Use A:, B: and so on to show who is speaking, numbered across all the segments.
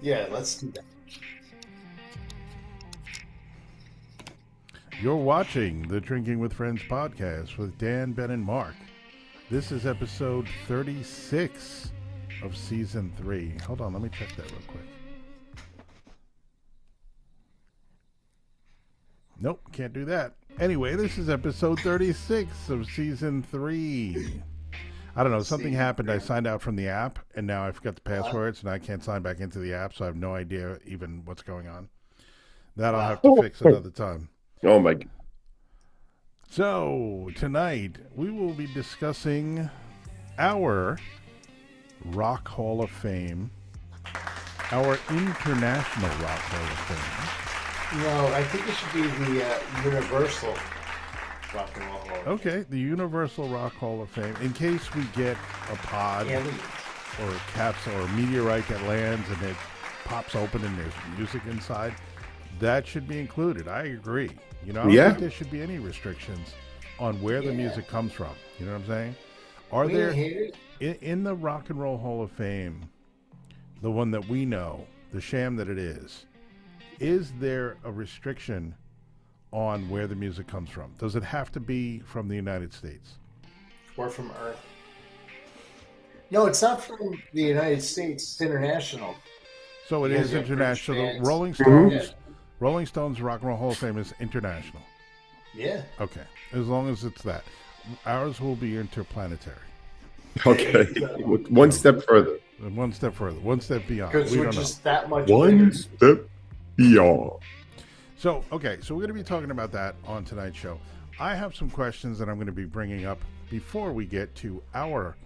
A: Yeah, let's do that.
B: You're watching the Drinking with Friends podcast with Dan, Ben, and Mark. This is episode 36 of season 3. Hold on, let me check that real quick. Nope, can't do that. Anyway, this is episode 36 of season 3. I don't know, something happened. I signed out from the app, and now I forgot the passwords, and I can't sign back into the app, so I have no idea even what's going on. That I'll have to fix another time.
C: Oh, my God.
B: So, tonight, we will be discussing our Rock Hall of Fame, our International Rock Hall of Fame.
A: No, I think it should be the Universal Rock and Roll Hall of Fame.
B: Okay, the Universal Rock Hall of Fame. In case we get a pod or a capsule or a meteorite that lands and it pops open and there's music inside, that should be included. I agree. You know, I don't think there should be any restrictions on where the music comes from. You know what I'm saying? Are there in the Rock and Roll Hall of Fame, the one that we know, the sham that it is there a restriction on where the music comes from? Does it have to be from the United States?
A: Or from Earth? No, it's not from the United States. It's international.
B: So it is international. Rolling Stones, Rolling Stones Rock and Roll Hall of Fame is international.
A: Yeah.
B: Okay, as long as it's that. Ours will be interplanetary.
C: Okay, one step further.
B: One step further. One step beyond.
A: Because we're just that much
C: One
A: bigger.
C: step beyond.
B: So, okay, so we're going to be talking about that on tonight's show. I have some questions that I'm going to be bringing up before we get to our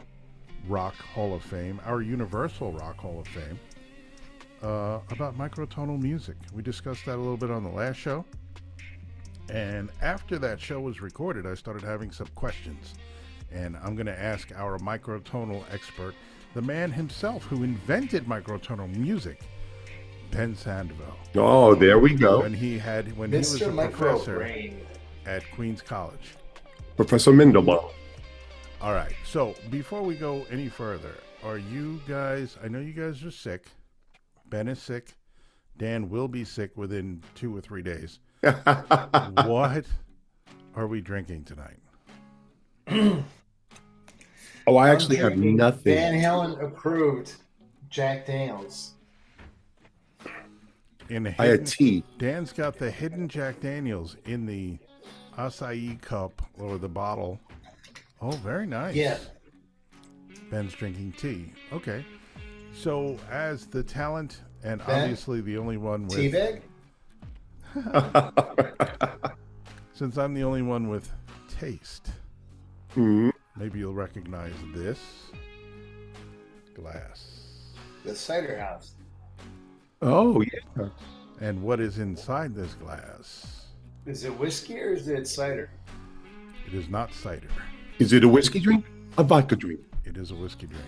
B: Rock Hall of Fame, our Universal Rock Hall of Fame, about microtonal music. We discussed that a little bit on the last show. And after that show was recorded, I started having some questions. And I'm going to ask our microtonal expert, the man himself who invented microtonal music, Ben Sandoval.
C: Oh, there we go.
B: When he was a professor at Queens College.
C: Professor Mendelbaum.
B: All right. So before we go any further, are you guys, I know you guys are sick. Ben is sick. Dan will be sick within 2 or 3 days. What are we drinking tonight?
C: Oh, I actually have nothing.
A: Van Halen approved Jack Daniels.
C: I had tea.
B: Dan's got the hidden Jack Daniels in the acai cup or the bottle. Oh, very nice.
A: Yeah.
B: Ben's drinking tea. Okay. So, as the talent and obviously the only one with...
A: Teabag?
B: Since I'm the only one with taste, maybe you'll recognize this glass.
A: The Cider House.
C: Oh, yeah.
B: And what is inside this glass?
A: Is it whiskey or is it cider?
B: It is not cider.
C: Is it a whiskey drink? A vodka drink?
B: It is a whiskey drink.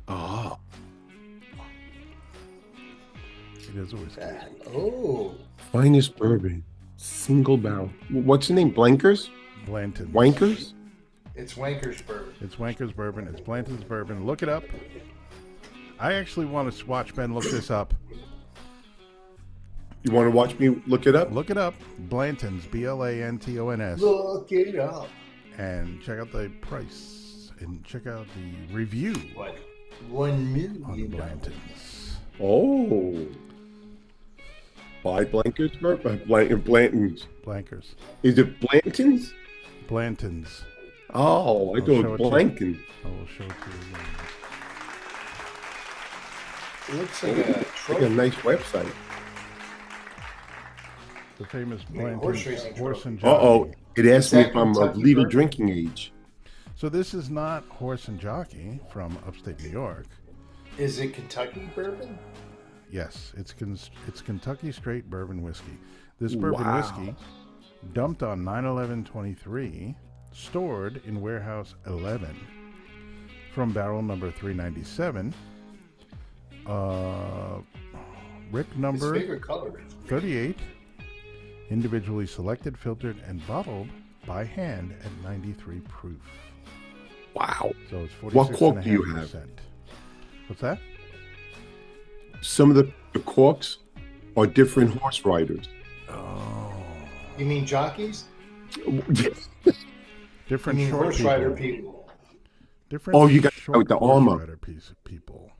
C: Oh.
B: It is a whiskey drink.
A: Oh.
C: Finest bourbon. Single barrel. What's the name? Blankers?
B: Blanton's.
C: Wankers?
A: It's Wanker's Bourbon.
B: It's Wanker's Bourbon. It's Blanton's Bourbon. Look it up. I actually want to watch Ben look this up.
C: You want to watch me look it up?
B: Look it up. Blanton's, Blantons.
A: Look it up.
B: And check out the price. And check out the review.
A: What? $1 million.
B: On Blanton's.
C: Oh. Buy Blankers bourbon? Blanton's.
B: Blankers.
C: Is it Blanton's?
B: Blanton's.
C: Oh, I thought Blanton.
B: I will show it to you again.
A: It looks like a trophy.
C: Like a nice website.
B: The famous Blanton's horse and jockey.
C: Uh-oh. It asked me if I'm of legal drinking age.
B: So this is not Horse and Jockey from upstate New York.
A: Is it Kentucky bourbon?
B: Yes, it's Kentucky straight bourbon whiskey. This bourbon whiskey, dumped on 9/11/23, stored in warehouse 11, from barrel number 397, Rick number 38, individually selected, filtered, and bottled by hand at 93 proof.
C: Wow.
B: So it's 46.5%.
C: What quote do you have?
B: What's that?
C: some of the corks are different horse riders.
B: Oh.
A: You mean jockeys?
B: Different
A: You mean
B: short
A: horse
B: people.
A: rider people?
B: Different
C: Oh, you got
B: short
C: with the
B: horse
C: armor.
B: rider piece of people.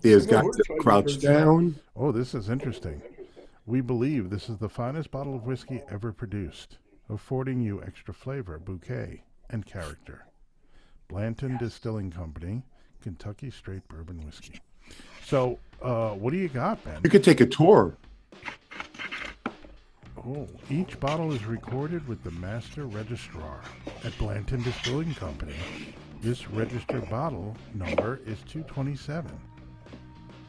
C: There's
A: Yeah,
C: guys
A: horse
C: that
A: rider
C: crouch
A: person.
C: down.
B: Oh, this is interesting. We believe this is the finest bottle of whiskey ever produced, affording you extra flavor, bouquet, and character. Blanton Distilling Company, Kentucky Straight Bourbon Whiskey. So, what do you got, Ben?
C: You could take a tour.
B: Oh, each bottle is recorded with the master registrar at Blanton Distilling Company. This registered bottle number is 227.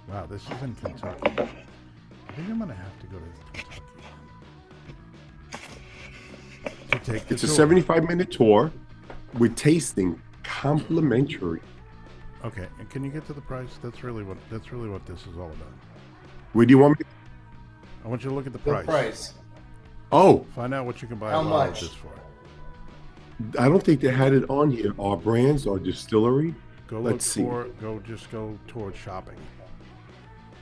B: Wow, this is in Kentucky. I think I'm going to have to go to Kentucky to take the
C: It's a
B: tour.
C: 75-minute tour with tasting complimentary.
B: Okay, and can you get to the price? That's really what this is all about.
C: Where do you want me to?
B: I want you to look at the
A: The
B: price.
A: price.
C: Oh,
B: Find out what you can buy
A: How
B: a bottle of
A: much?
B: this for.
C: I don't think they had it on here. Our brands, our distillery.
B: Go
C: Let's
B: look
C: see.
B: Just go towards shopping.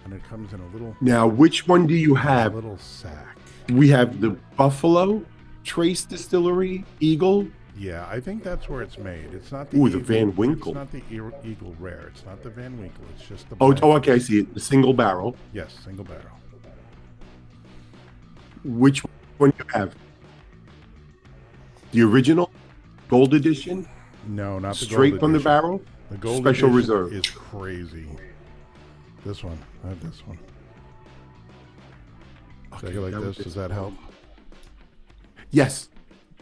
B: And it comes in a little
C: Now, which one do you have?
B: little sack.
C: We have the Buffalo Trace Distillery, Eagle.
B: Yeah, I think that's where it's made. It's not the
C: Ooh, the
B: Eagle,
C: Van Winkle.
B: It's not the Eagle Rare. It's not the Van Winkle. It's just the
C: Oh,
B: black.
C: okay, I see it. The single barrel.
B: Yes, single barrel.
C: Which one do you have? The original gold edition,
B: No, not the
C: straight
B: gold
C: from the
B: edition.
C: barrel.
B: The gold
C: Special
B: edition
C: reserve.
B: is crazy. This one. I have this one. Take it like
C: that
B: this.
C: was-
B: Does that help?
C: Yes,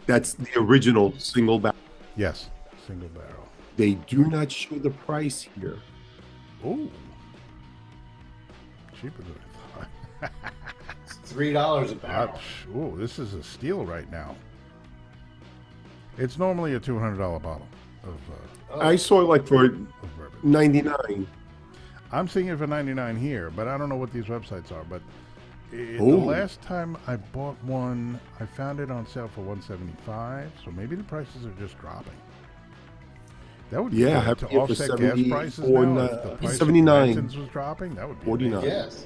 C: that's the original single barrel.
B: Yes, single barrel.
C: They do not show the price here.
B: Oh, cheaper than I thought.
A: It's $3 a barrel.
B: Oh, this is a steal right now. It's normally a $200 bottle of
C: I saw it like for
B: bourbon.
C: 99.
B: I'm seeing it for 99 here, but I don't know what these websites are. But the
C: Ooh.
B: last time I bought one, I found it on sale for 175. So maybe the prices are just dropping. That would be
C: Yeah,
B: good
C: have
B: to
C: it for
B: offset gas
C: 70
B: prices
C: or
B: now. If the price
C: 79.
B: of Blanton's was dropping, that would be
C: 49.
B: amazing.
A: Yes.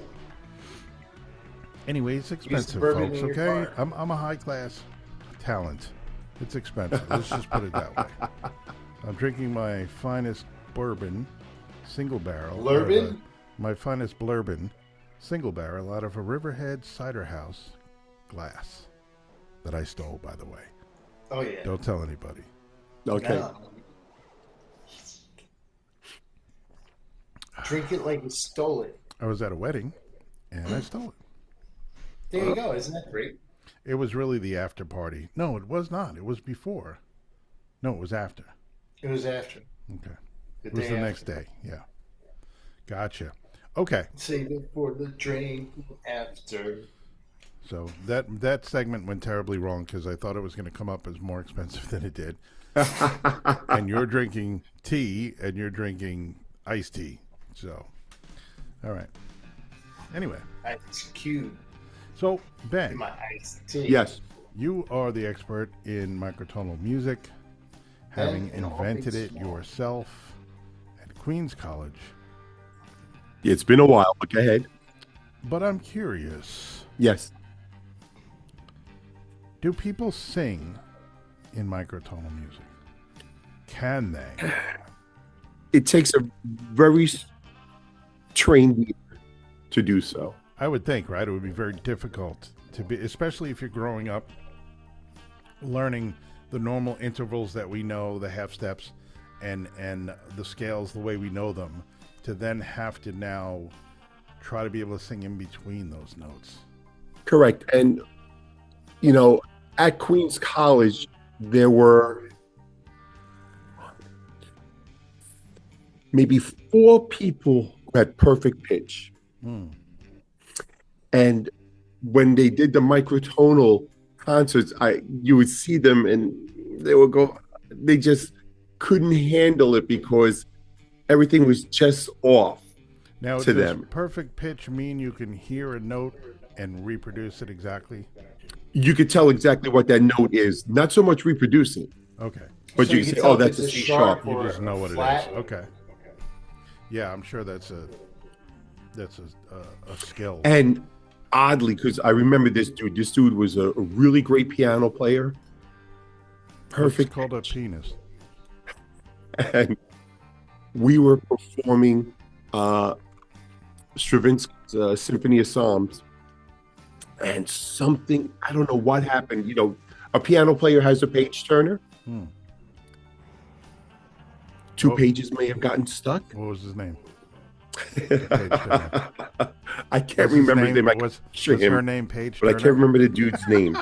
B: Anyway, it's expensive,
A: bourbon
B: folks.
A: in your
B: Okay,
A: car.
B: I'm a high class talent. It's expensive. Let's just put it that way. I'm drinking my finest bourbon, single barrel.
A: Bourbon?
B: My finest bourbon, single barrel out of a Riverhead Cider House glass that I stole, by the way.
A: Oh, yeah.
B: Don't tell anybody.
C: Okay.
A: No. Drink it like you stole it.
B: I was at a wedding, and I stole it.
A: There you go. Isn't that great?
B: It was really the after party. No, it was not. It was before. No, it was after.
A: It was after.
B: Okay.
A: The
B: It was
A: day
B: the next
A: after.
B: day. Yeah. Okay.
A: Save it for the drink after.
B: So that segment went terribly wrong because I thought it was going to come up as more expensive than it did. And you're drinking tea and you're drinking iced tea. So, all right. Anyway,
A: Ice cube
B: so
A: in
B: Ben,
A: my iced tea.
C: Yes.
B: you are the expert in microtonal music, having
A: And all
B: invented
A: things
B: it
A: small.
B: yourself at Queens College.
C: It's been a while. Look ahead.
B: But I'm curious,
C: Yes.
B: do people sing in microtonal music? Can they?
C: It takes a very trained ear to do so.
B: I would think, right? It would be very difficult to be, especially if you're growing up learning the normal intervals that we know, the half steps, and the scales the way we know them, to then have to now try to be able to sing in between those notes.
C: Correct. And, you know, at Queens College, there were maybe 4 people who had perfect pitch. And when they did the microtonal concerts, you would see them and they just couldn't handle it because everything was just off.
B: Now,
C: To
B: does
C: them.
B: perfect pitch mean you can hear a note and reproduce it exactly?
C: You could tell exactly what that note is, not so much reproducing,
B: Okay.
C: but
A: So
C: you
A: you
C: can
A: can
C: say, oh,
A: tell if
C: that's a
A: it's a
C: C sharp.
A: sharp
B: You
A: or
B: just know what
A: flat.
B: it is. Okay. Yeah, I'm sure that's a That's a skill.
C: And oddly, because I remember this dude was a really great piano player. Perfect.
B: It's called a penis.
C: And we were performing Stravinsky's Symphony of Psalms, and something, I don't know what happened. You know, a piano player has a page turner. Two pages may have gotten stuck.
B: What was his name?
C: I can't remember his name.
B: Was her name Paige
C: But
B: Turner?
C: I can't remember the dude's name.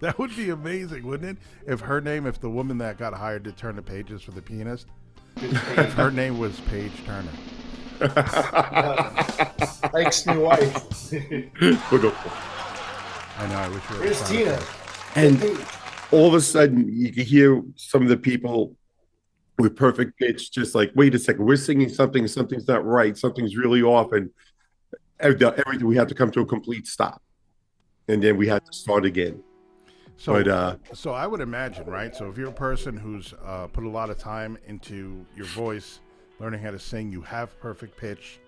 B: That would be amazing, wouldn't it? If the woman that got hired to turn the pages for the pianist, if her name was Paige Turner.
A: Ike's new wife.
B: I know, I wish we were.
A: Here's Tina.
C: And all of a sudden, you can hear some of the people with perfect pitch, just like, wait a second, we're singing something, something's not right, something's really off, and everything, we had to come to a complete stop. And then we had to start again.
B: So I would imagine, right? So if you're a person who's put a lot of time into your voice, learning how to sing, you have perfect pitch,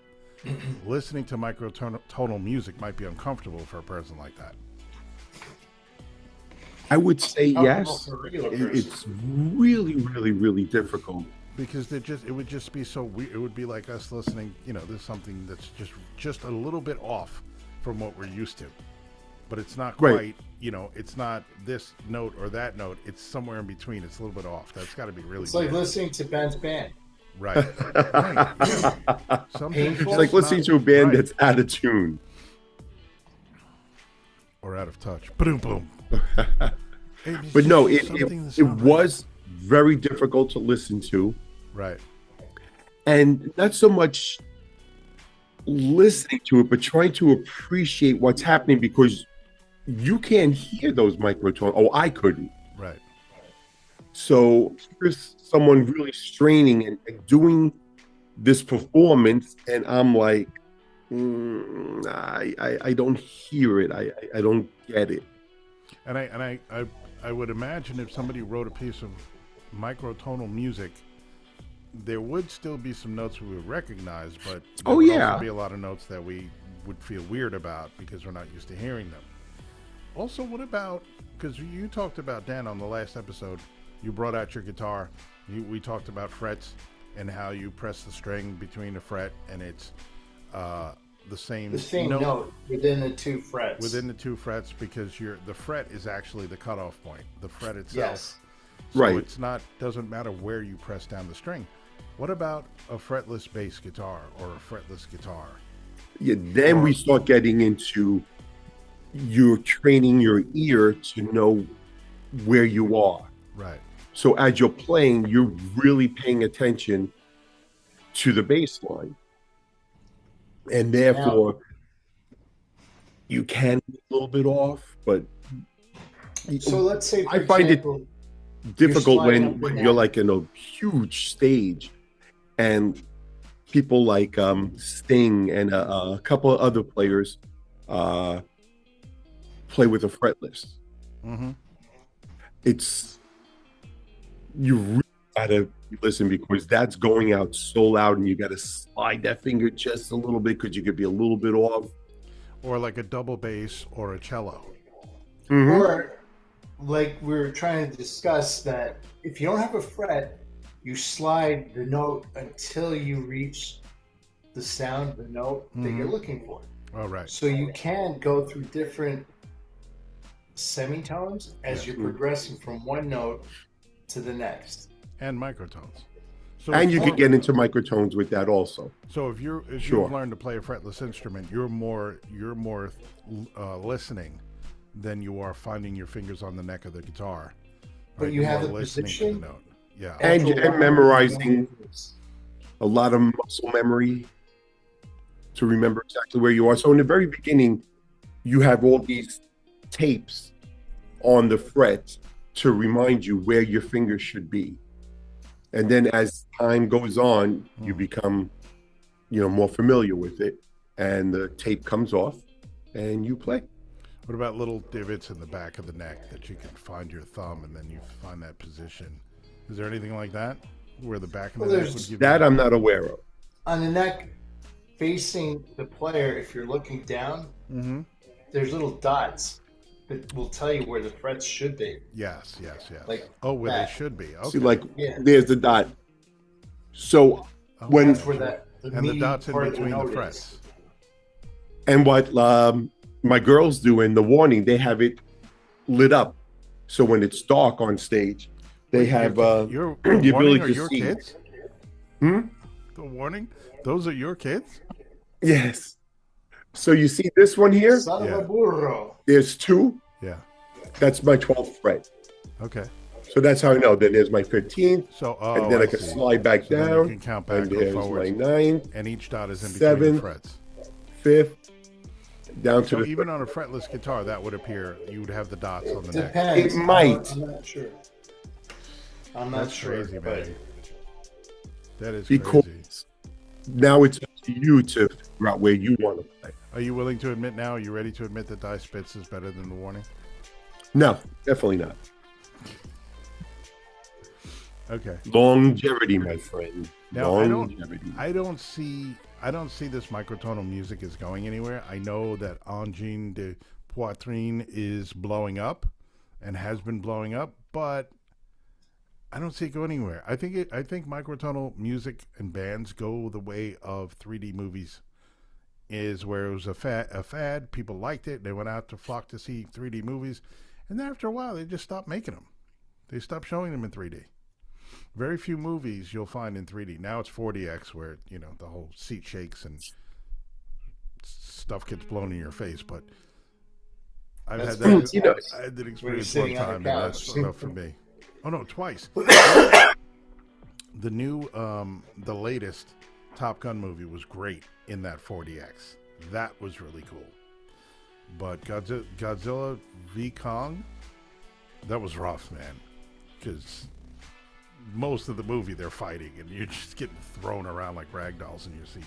B: listening to microtonal music might be uncomfortable for a person like that.
C: I would say yes. It's really, really, really difficult.
B: Because it would just be so weird. It would be like us listening, there's something that's just a little bit off from what we're used to. But it's not quite,
C: Right.
B: It's not this note or that note. It's somewhere in between. It's a little bit off. That's got to be really
A: It's like
B: weird.
A: listening to Ben's band.
B: Right. Right. Yeah.
C: It's like listening to a band that's out of tune.
B: Or out of touch. Boom, boom.
C: But no, it was very difficult to listen to.
B: Right.
C: And not so much listening to it, but trying to appreciate what's happening, because you can't hear those microtones. Oh, I couldn't.
B: Right.
C: So here's someone really straining and doing this performance, and I'm like, I don't hear it. I don't get it.
B: And I would imagine if somebody wrote a piece of microtonal music, there would still be some notes we would recognize, but there would also be a lot of notes that we would feel weird about because we're not used to hearing them. Also, what about, because you talked about, Dan, on the last episode, you brought out your guitar. We talked about frets and how you press the string between the fret, and it's the same
A: note within the two frets.
B: Within the two frets, because the fret is actually the cutoff point. The fret itself.
A: Yes.
B: So
C: right.
B: It's doesn't matter where you press down the string. What about a fretless bass guitar or a fretless guitar?
C: Yeah, then we start getting into you're training your ear to know where you are.
B: Right.
C: So as you're playing, you're really paying attention to the bass line. And therefore, you can be a little bit off, but
A: so let's say,
C: I find it difficult when you're like in a huge stage and people like Sting and a couple of other players play with a fretless.
B: Mm-hmm.
C: You really gotta listen, because that's going out so loud, and you gotta slide that finger just a little bit because you could be a little bit off.
B: Or like a double bass or a cello.
C: Mm-hmm.
A: Or like we were trying to discuss, that if you don't have a fret, you slide the note until you reach the sound, the note that you're looking for.
B: Oh, right.
A: So you can go through different semitones as you're progressing from one note to the next.
B: And microtones. So
C: And you could get into microtones with that also.
B: So if you've learned to play a fretless instrument, you're more listening than you are finding your fingers on the neck of the guitar.
A: But
B: right?
A: you
B: You're
A: have
B: more
A: the
B: listening
A: position.
B: to the note. Yeah.
C: And memorizing a lot of muscle memory to remember exactly where you are. So in the very beginning, you have all these tapes on the fret to remind you where your fingers should be. And then as time goes on, you become, more familiar with it, and the tape comes off and you play.
B: What about little divots in the back of the neck that you can find your thumb and then you find that position? Is there anything like that where the back of the neck would give
C: that? I'm not aware of.
A: On the neck, facing the player, if you're looking down, there's little dots that will tell you where the frets should be.
B: Yes.
A: Like
B: where
A: that.
B: they should be. Okay.
C: See, like there's the dot. So when
A: That's where the
B: the dots in
A: part of
B: between the
A: note
B: frets.
A: is.
C: and what my girls do in the warning, they have it lit up. So when it's dark on stage, they have
B: your
C: the
B: warning
C: ability
B: are
C: to
B: your
C: see.
B: kids?
C: Hmm?
B: The warning? Those are your kids?
C: Yes. So you see this one here?
A: Son of
B: Yeah.
A: a burro.
C: There's two.
B: Yeah.
C: That's my 12th fret.
B: Okay.
C: So that's how I know. Then there's my 15th.
B: So,
C: And then I can
B: see.
C: slide back
B: So then
C: down.
B: you can count back
C: And
B: or
C: there's my
B: forwards.
C: 9th,
B: And each dot is in between the
C: 7th,
B: frets.
C: 5th, down to
B: So
C: the
B: even on a fretless guitar, that would appear. You would have the dots on the neck.
A: Depends.
C: It might.
A: I'm not sure. I'm not
B: That's
A: sure.
B: crazy,
A: but
B: man. That is
C: because
B: crazy.
C: now it's up to you to figure out where you want to play.
B: Are you willing to admit now? Are you ready to admit that Die Spitz is better than the warning?
C: No, definitely not.
B: Okay.
C: Longevity, my friend.
B: Now
C: Longevity.
B: I don't see this microtonal music is going anywhere. I know that Engine de Poitrine is blowing up and has been blowing up, but I don't see it go anywhere. I think microtonal music and bands go the way of 3D movies, is where it was a fad. People liked it. They went out to flock to see 3D movies, and then after a while, they just stopped making them. They stopped showing them in 3D. Very few movies you'll find in 3D. Now it's 4DX, where the whole seat shakes and stuff gets blown in your face. But I've had that. I had that experience one time, and that's enough for me. Oh no, twice. The new, the latest Top Gun movie was great in that 4DX. That was really cool. But Godzilla v Kong, that was rough, man. Because most of the movie they're fighting, and you're just getting thrown around like ragdolls in your seat.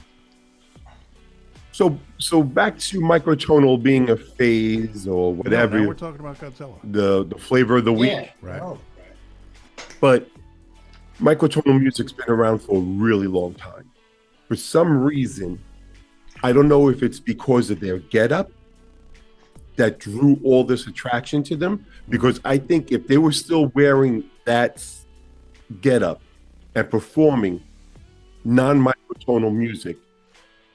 C: So back to microtonal being a phase or whatever.
B: No, now we're talking about Godzilla.
C: The flavor of the week.
A: yeah,
B: Right.
A: no.
C: But microtonal music's been around for a really long time. For some reason, I don't know if it's because of their getup that drew all this attraction to them. Because I think if they were still wearing that getup and performing non-microtonal music,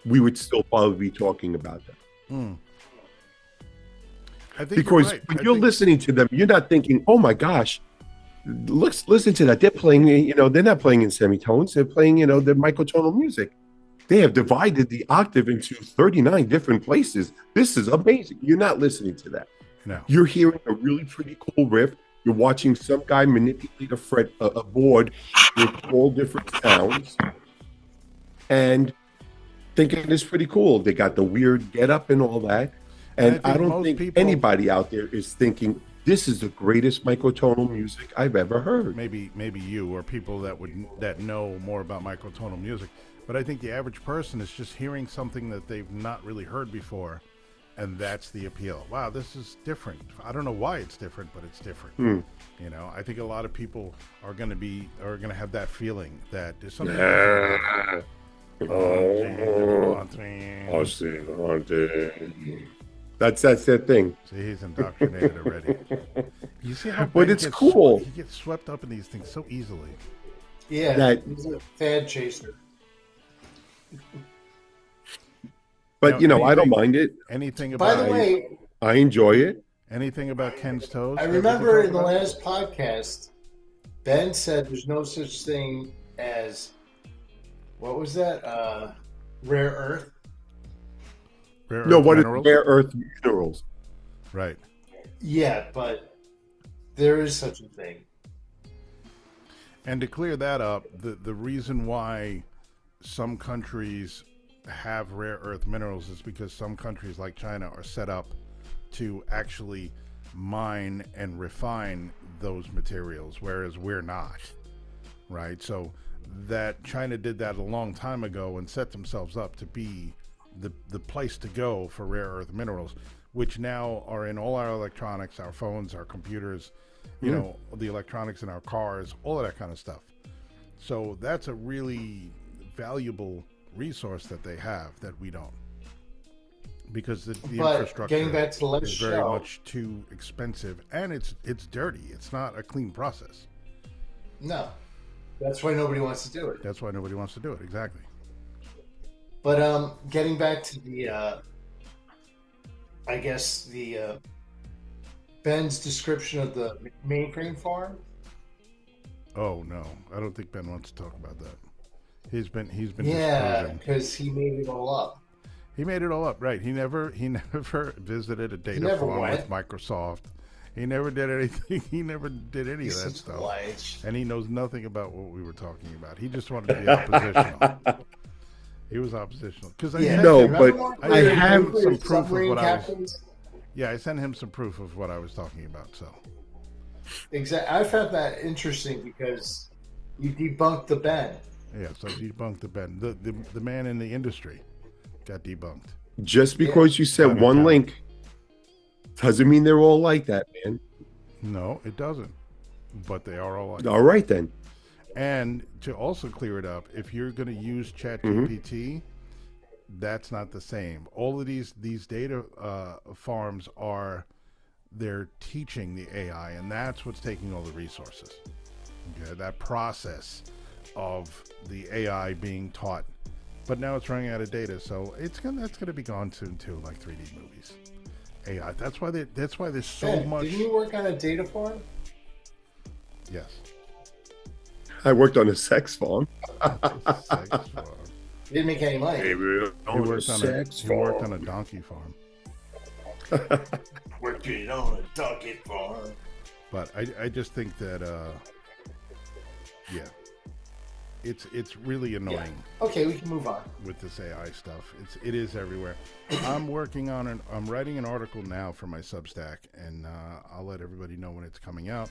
C: we would still probably be talking about them.
B: I think
C: Because
B: you're right.
C: when you're listening to them, you're not thinking, "Oh my gosh, listen to that." They're playing, they're not playing in semitones. They're playing, their microtonal music. They have divided the octave into 39 different places. This is amazing. You're not listening to that.
B: No.
C: You're hearing a really pretty cool riff. You're watching some guy manipulate a board with all different sounds, and thinking it's pretty cool. They got the weird getup and all that. And I don't think anybody out there is thinking this is the greatest microtonal music I've ever heard.
B: Maybe you or people that know more about microtonal music. But I think the average person is just hearing something that they've not really heard before, and that's the appeal. Wow, this is different. I don't know why it's different, but it's different. I think a lot of people are going to have that feeling that there's something different.
C: That's their thing.
B: See, he's indoctrinated already. You see how
C: But it's cool.
B: He gets swept up in these things so easily.
A: Yeah, he's a fad chaser.
C: But I don't mind it.
B: Anything
A: By
B: about
A: the way,
C: I enjoy it.
B: anything about Ken's toes?
A: I
B: that we
A: remember
B: can
A: in the
B: talk about?
A: last podcast, Ben said there's no such thing as, what was that? Rare earth?
B: Rare
C: No,
B: earth
C: what is
B: minerals?
C: rare earth minerals?
B: Right.
A: Yeah, but there is such a thing.
B: And to clear that up, the reason why some countries have rare earth minerals is because some countries like China are set up to actually mine and refine those materials, whereas we're not, right? So that China did that a long time ago and set themselves up to be the place to go for rare earth minerals, which now are in all our electronics, our phones, our computers, the electronics in our cars, all of that kind of stuff. So that's a really valuable resource that they have that we don't. Because the
A: But
B: infrastructure
A: getting back to the last
B: is very
A: show,
B: much too expensive, and it's dirty. It's not a clean process.
A: no, that's why nobody wants to do it.
B: That's why nobody wants to do it. Exactly.
A: But getting back to the, I guess the Ben's description of the mainframe farm.
B: Oh no, I don't think Ben wants to talk about that. He's been
A: Yeah,
B: disproving.
A: because he made it all up.
B: He made it all up, right? He never visited a data farm with Microsoft. He never did anything. He never did any of that stuff.
A: Obliged.
B: And he knows nothing about what we were talking about. He just wanted to be oppositional. He was oppositional because I
C: have
B: some proof of what I was. Yeah, I sent him some proof of what I was talking about. So
A: exactly, I found that interesting because you debunked the Ben.
B: yeah, so debunked the Ben, the man in the industry got debunked.
C: Just because you said one link doesn't mean they're all like that, man.
B: No, it doesn't. But they are all like
C: all right then.
B: And to also clear it up, if you're going to use ChatGPT, that's not the same. All of these data farms they're teaching the AI, and that's what's taking all the resources. Okay, that process of the AI being taught, but now it's running out of data, so that's gonna be gone soon too, like 3D movies. AI. That's why there's so much.
A: Didn't you work on a data farm?
B: Yes.
C: I worked on a sex farm.
A: You didn't make any money.
B: He worked on a donkey farm.
A: Working on a donkey farm.
B: But I just think that it's really annoying.
A: Yeah. Okay, we can move on
B: with this AI stuff. It is everywhere. I'm writing an article now for my Substack, and I'll let everybody know when it's coming out.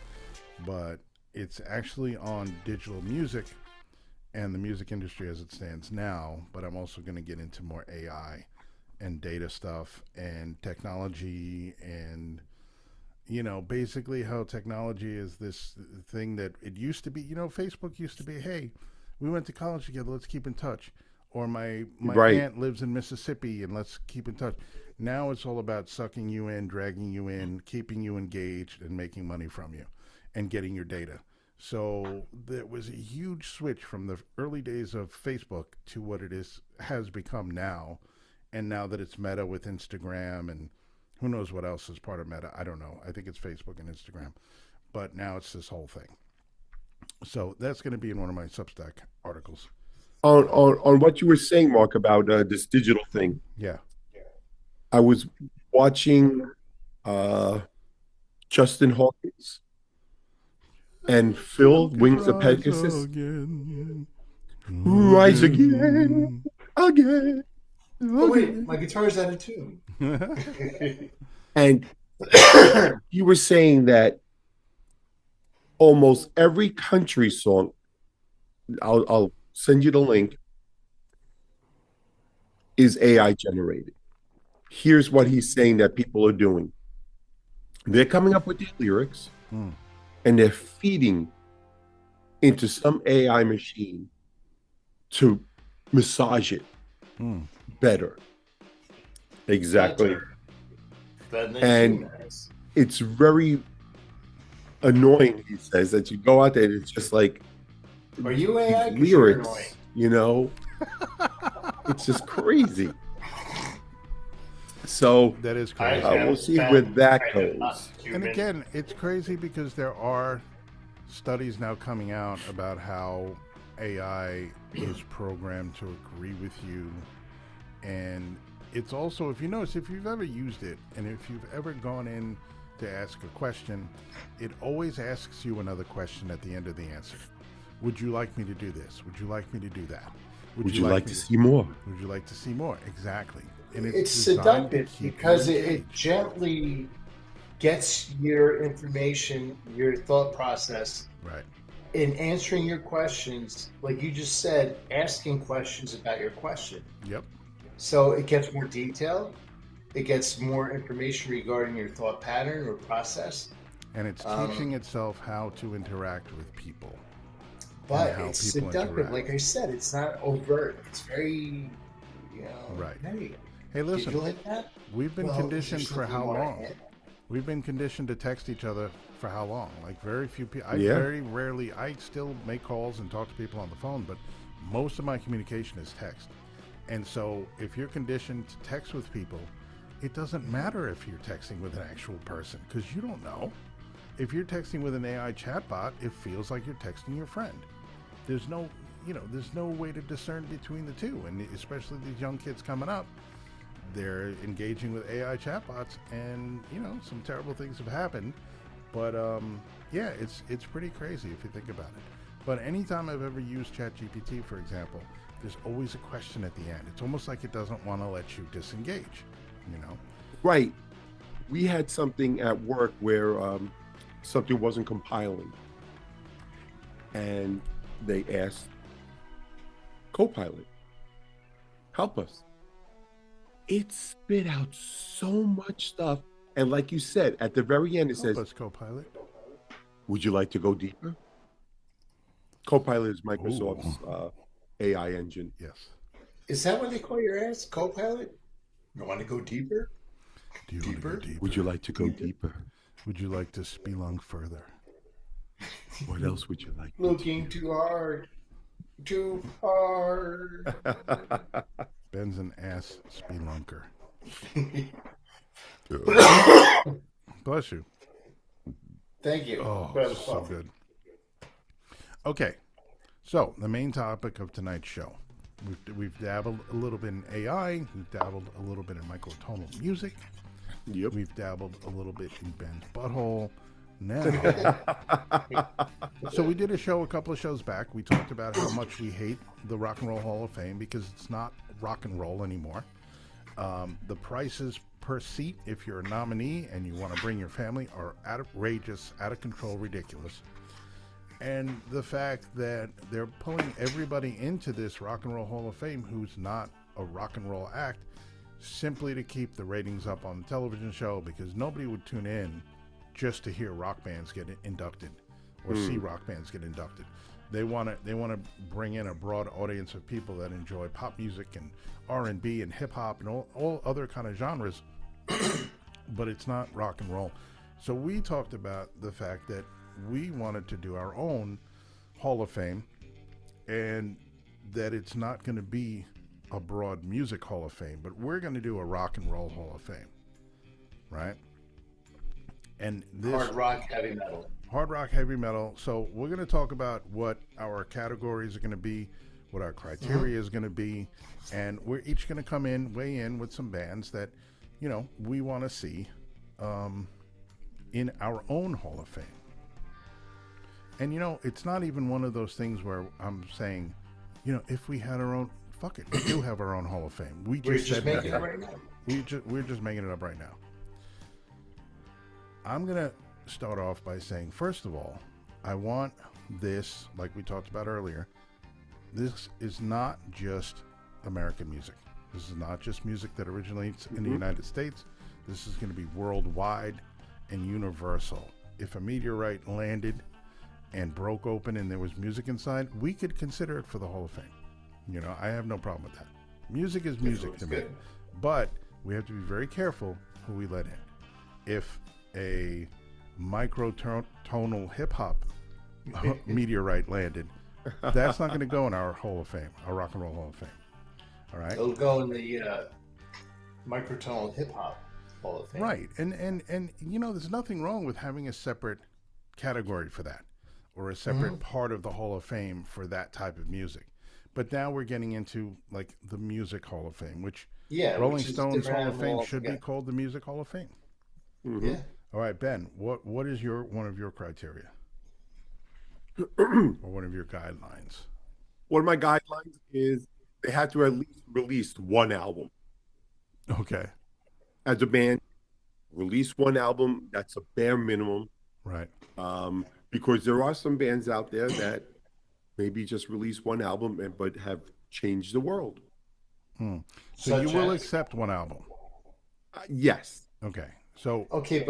B: But it's actually on digital music and the music industry as it stands now. But I'm also going to get into more AI and data stuff and technology and basically how technology is this thing that it used to be. Facebook used to be, hey, we went to college together, let's keep in touch. Or my aunt lives in Mississippi and let's keep in touch. Now it's all about sucking you in, dragging you in, keeping you engaged and making money from you and getting your data. So there was a huge switch from the early days of Facebook to what it has become now. And now that it's Meta with Instagram and who knows what else is part of Meta. I don't know. I think it's Facebook and Instagram. But now it's this whole thing. So that's going to be in one of my Substack articles.
C: On what you were saying, Mark, about this digital thing.
B: Yeah.
C: I was watching Justin Hawkins and Phil Wings of Pegasus rise again.
A: Oh wait, my guitar's out of tune.
C: And you were saying that almost every country song, I'll send you the link, is AI generated. Here's what he's saying that people are doing. They're coming up with the lyrics and they're feeding into some AI machine to massage it better. Exactly. And it's very annoying, he says, that you go out there and it's just like,
A: are you AI?
C: Lyrics, it's just crazy. So
B: that is crazy.
C: We'll see where that goes.
B: And again, it's crazy because there are studies now coming out about how AI is programmed to agree with you. And it's also, if you notice, if you've ever used it and if you've ever gone in to ask a question, it always asks you another question at the end of the answer. Would you like me to do this? Would you like me to do that?
C: Would you like to see more?
B: Would you like to see more? Exactly. And
A: it's seductive because it gently gets your information, your thought process,
B: right,
A: in answering your questions, like you just said, asking questions about your question.
B: Yep.
A: So it gets more detailed. It gets more information regarding your thought pattern or process.
B: And it's teaching itself how to interact with people.
A: But
B: how
A: it's
B: people
A: seductive.
B: interact.
A: Like I said, it's not overt. It's very,
B: Right.
A: Hey,
B: Hey,
A: did
B: listen,
A: you like that?
B: we've been
A: Well, is there
B: conditioned for
A: something
B: how
A: you wanna
B: long?
A: add?
B: We've been conditioned to text each other for how long? Like very few people. I
C: Yeah.
B: very rarely. I still make calls and talk to people on the phone, but most of my communication is text. And so, if you're conditioned to text with people, it doesn't matter if you're texting with an actual person because you don't know. If you're texting with an AI chatbot, it feels like you're texting your friend. There's no, there's no way to discern between the two, and especially these young kids coming up. They're engaging with AI chatbots, and some terrible things have happened. But yeah, it's pretty crazy if you think about it. But anytime I've ever used ChatGPT, for example, there's always a question at the end. It's almost like it doesn't want to let you disengage.
C: Right. We had something at work where something wasn't compiling, and they asked Copilot, help us. It spit out so much stuff. And like you said, at the very end, it
B: Help
C: says,
B: us, Copilot.
C: would you like to go deeper? Copilot is Microsoft's AI engine.
B: Yes.
A: Is that what they call your ass, Copilot? You want to go deeper?
B: Do you want to go deeper?
C: Would you like to go deeper?
B: Would you like to spelunk further?
C: What else would you like?
A: Looking too hard. Too hard.
B: Ben's an ass spelunker. Bless you.
A: Thank you.
B: Oh,
A: That was
B: so
A: fun.
B: good. Okay, so the main topic of tonight's show. We've dabbled a little bit in AI. We've dabbled a little bit in microtonal music.
C: Yep.
B: We've dabbled a little bit in Ben's butthole. Now, so we did a show a couple of shows back. We talked about how much we hate the Rock and Roll Hall of Fame because it's not rock and roll anymore. The prices per seat, if you're a nominee and you want to bring your family, are outrageous, out of control, ridiculous. And the fact that they're pulling everybody into this Rock and Roll Hall of Fame who's not a rock and roll act simply to keep the ratings up on the television show, because nobody would tune in just to hear rock bands get inducted or see rock bands get inducted. They want to bring in a broad audience of people that enjoy pop music and R&B and hip hop and all other kind of genres, but it's not rock and roll. So we talked about the fact that we wanted to do our own Hall of Fame, and that it's not going to be a broad music Hall of Fame, but we're going to do a rock and roll Hall of Fame, right? And this
A: Hard rock, heavy metal.
B: hard rock, heavy metal. So we're going to talk about what our categories are going to be, what our criteria is going to be, and we're each going to weigh in with some bands that, we want to see in our own Hall of Fame. And it's not even one of those things where I'm saying, if we had our own, fuck it, we do have our own Hall of Fame.
A: We're just making it right now.
B: We're just making it up right now. I'm gonna start off by saying, first of all, I want this, like we talked about earlier, this is not just American music. This is not just music that originates in the United States. This is going to be worldwide and universal. If a meteorite landed and broke open and there was music inside, we could consider it for the Hall of Fame. I have no problem with that. Music is music to me. But we have to be very careful who we let in. If a microtonal hip-hop meteorite landed, that's not going to go in our Hall of Fame, our Rock and Roll Hall of Fame. All right?
A: It'll go in the microtonal hip-hop Hall of Fame.
B: Right. And there's nothing wrong with having a separate category for that, or a separate part of the Hall of Fame for that type of music. But now we're getting into like the Music Hall of Fame, which Rolling Stones Hall of Fame should be called the Music Hall of Fame.
A: Mm-hmm. Yeah.
B: All right, Ben, what is one of your criteria? Or one of your guidelines?
C: One of my guidelines is they have to at least release one album.
B: Okay.
C: As a band, release one album. That's a bare minimum.
B: Right.
C: Because there are some bands out there that maybe just release one album but have changed the world.
B: So you will accept one album?
C: Yes.
B: Okay. So
A: okay,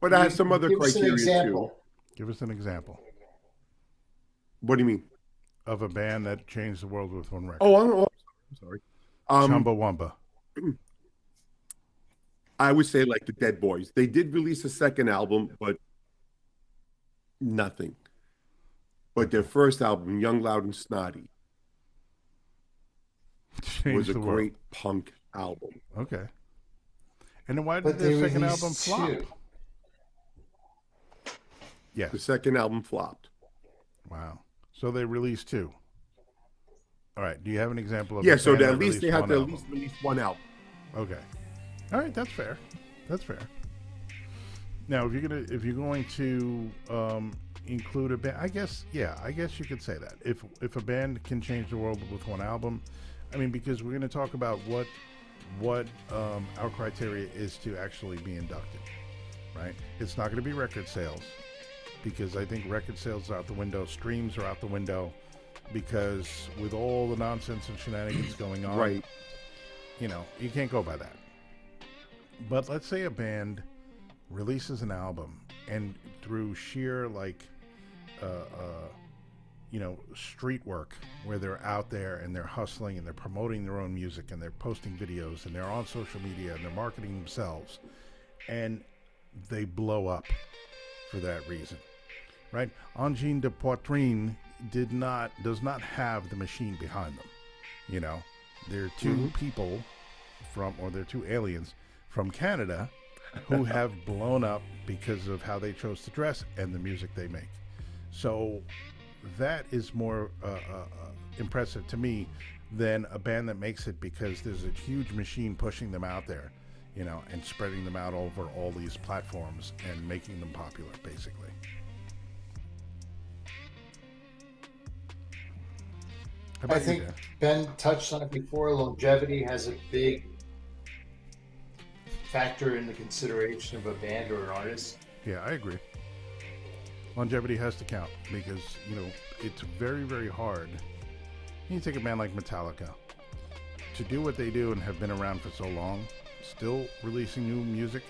C: but I have some other criteria too.
B: Give us an example.
C: What do you mean?
B: of a band that changed the world with one record?
C: I'm sorry.
B: Chumbawamba.
C: I would say like the Dead Boys. They did release a second album, but nothing. But their first album, Young, Loud, and Snotty, was a great punk album.
B: Okay. And then why did their second album flop? Yeah.
C: The second album flopped.
B: Wow. So they released 2. All right. Do you have an example of
C: so at least they have to at least release one album.
B: Okay. All right, that's fair. That's fair. Now, if you're going to include a band, I guess you could say that. If a band can change the world with one album, I mean, because we're going to talk about what our criteria is to actually be inducted, right? It's not going to be record sales, because I think record sales are out the window, streams are out the window, because with all the nonsense and shenanigans going on,
C: right?
B: You can't go by that. But let's say a band releases an album, and through sheer street work, where they're out there and they're hustling and they're promoting their own music and they're posting videos and they're on social media and they're marketing themselves, and they blow up for that reason, right? Engine de Poitrine does not have the machine behind them. They're two people they're 2 aliens from Canada who have blown up because of how they chose to dress and the music they make. So that is more impressive to me than a band that makes it because there's a huge machine pushing them out there, and spreading them out over all these platforms and making them popular, basically.
A: I think Ben touched on it before. Longevity has a big factor in the consideration of a band or an artist.
B: Yeah, I agree. Longevity has to count because, it's very, very hard. You take a band like Metallica, to do what they do and have been around for so long, still releasing new music,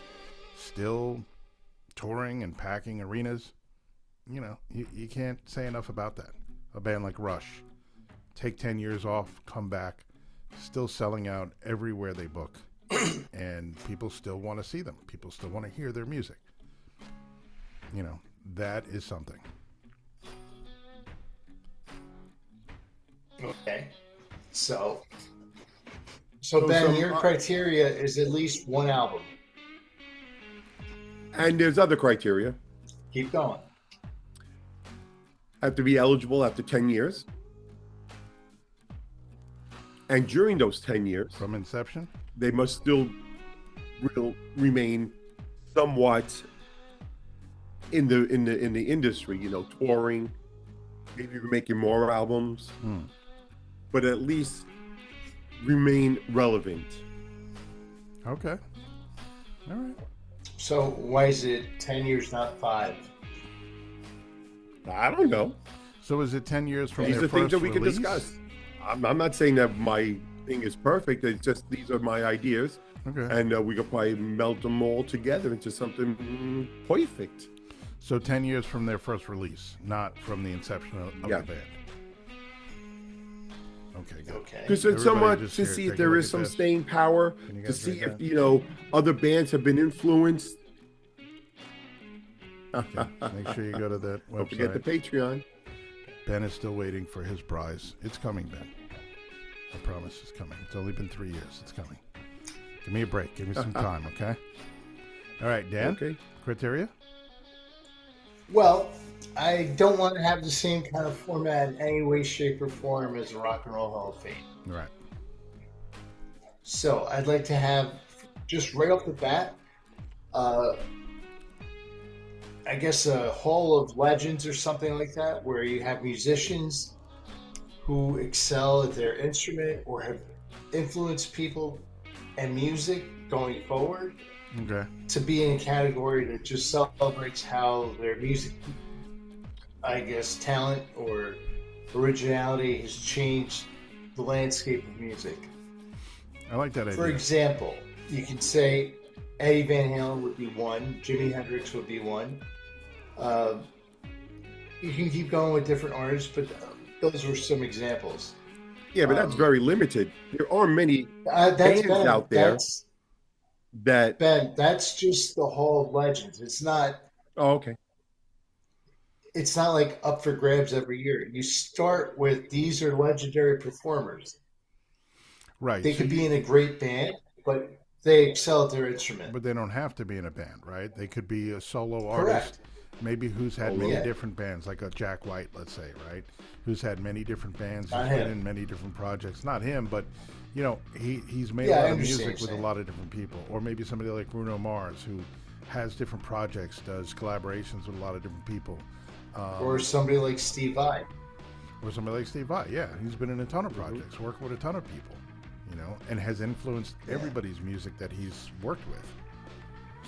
B: still touring and packing arenas, you can't say enough about that. A band like Rush, take 10 years off, come back, still selling out everywhere they book. And people still want to see them. People still want to hear their music. That is something.
A: Okay. So Ben, your criteria is at least one album.
C: And there's other criteria.
A: Keep going.
C: Have to be eligible after 10 years. And during those 10 years,
B: from inception,
C: they must still remain somewhat in the industry, touring, maybe making more albums, but at least remain relevant.
B: Okay. All right.
A: So why is it 10 years, not 5?
C: I don't know.
B: So is it 10 years from
C: these
B: their
C: are things that we
B: release?
C: can discuss. I'm not saying that my thing is perfect. It's just these are my ideas.
B: Okay.
C: And we could probably melt them all together into something perfect.
B: So 10 years from their first release, not from the inception of the band. Okay, good.
A: Okay.
C: Because it's somewhat to see if there is some staying power, to see if, other bands have been influenced.
B: Okay. Make sure you go to that website.
C: Don't forget the Patreon.
B: Ben is still waiting for his prize. It's coming, Ben. I promise it's coming. It's only been 3 years. It's coming. Give me a break. Give me some time, okay? All right, Dan.
C: Okay.
B: Criteria?
A: Well, I don't want to have the same kind of format in any way, shape, or form as the Rock and Roll Hall of Fame.
B: Right.
A: So I'd like to have, just right off the bat, I guess a Hall of Legends or something like that, where you have musicians who excel at their instrument or have influenced people and music going forward.
B: Okay.
A: To be in a category that just celebrates how their music, I guess, talent or originality has changed the landscape of music.
B: I like that idea.
A: For example, you can say Eddie Van Halen would be one, Jimi Hendrix would be one. You can keep going with different artists, but those were some examples.
C: Yeah, but that's very limited. There are many
A: That's
C: bands out there that.
A: Ben. That's just the Hall of Legends.
C: Oh, okay.
A: It's not like up for grabs every year. You start with these are legendary performers.
B: Right.
A: They could be in a great band, but they excel at their instrument.
B: But they don't have to be in a band, right? They could be a solo artist.
A: Correct.
B: Maybe who's had many different bands, like a Jack White, let's say, right? Who's had many different bands, who's been in many different projects. Not him, but you know, he's made a lot of music with a lot of different people. Or maybe somebody like Bruno Mars, who has different projects, does collaborations with a lot of different people.
A: Or somebody like Steve Vai.
B: Yeah. He's been in a ton of projects, worked with a ton of people, you know, and has influenced everybody's music that he's worked with.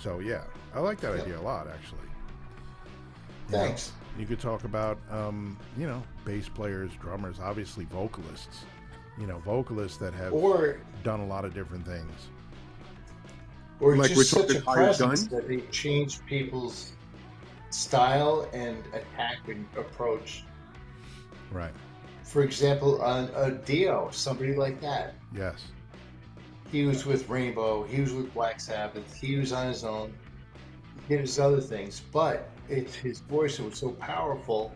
B: So, yeah, I like that idea a lot, actually.
A: Thanks.
B: You could talk about, you know, bass players, drummers, obviously vocalists, you know, vocalists that have done a lot of different things.
A: Or like just such a presence that they change people's style and attack and approach.
B: Right.
A: For example, a Dio, somebody like that.
B: Yes.
A: He was with Rainbow. He was with Black Sabbath. He was on his own. He did his other things, but it's his voice was so powerful.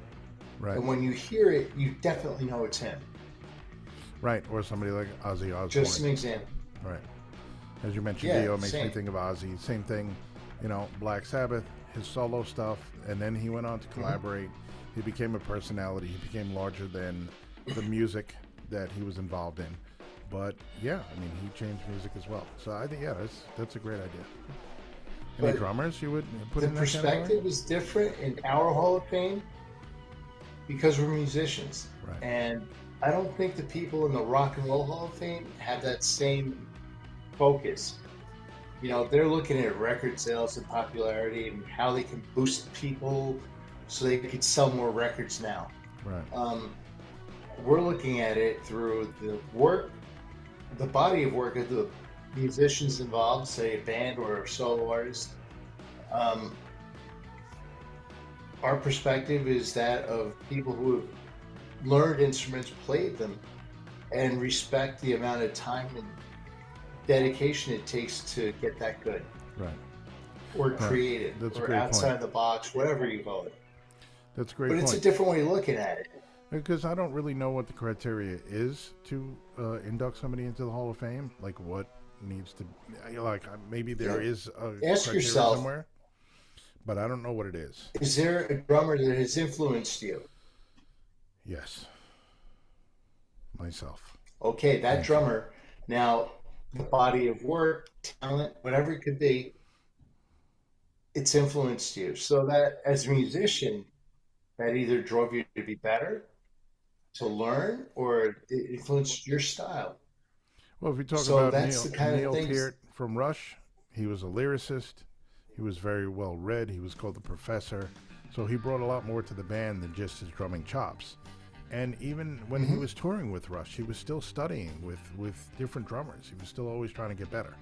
B: Right.
A: And when you hear it, you definitely know it's him.
B: Right. Or somebody like Ozzy Osbourne.
A: Just an example.
B: Right. As you mentioned, Dio makes me think of Ozzy. Same thing, you know, Black Sabbath, his solo stuff, and then he went on to collaborate. He became a personality. He became larger than the music that he was involved in. But yeah, I mean, he changed music as well. So I think, that's a great idea. Any drummers you would put in that category? The
A: perspective is different in our Hall of Fame because we're musicians.
B: Right.
A: And I don't think the people in the Rock and Roll Hall of Fame have that same focus. You know, they're looking at record sales and popularity and how they can boost people so they could sell more records now.
B: Right.
A: We're looking at it through the body of work of the musicians involved, say a band or a solo artist. Our perspective is that of people who have learned instruments, played them, and respect the amount of time and dedication it takes to get that good.
B: Right.
A: Or creative.
B: That's
A: or outside the box, whatever you call it.
B: That's a great
A: point. But it's a different way of looking at it.
B: Because I don't really know what the criteria is to induct somebody into the Hall of Fame. Like what needs to, like maybe there is a
A: ask
B: criteria
A: yourself
B: somewhere, but I don't know what it is.
A: Is there a drummer that has influenced you?
B: Yes. Myself.
A: Okay, that drummer. Now, the body of work, talent, whatever it could be, it's influenced you. So that as a musician, that either drove you to be better, to learn, or it influenced your style.
B: Well, if you talk about Neil Peart from Rush, he was a lyricist. He was very well read. He was called the Professor. So he brought a lot more to the band than just his drumming chops. And even when he was touring with Rush, he was still studying with different drummers. He was still always trying to get better.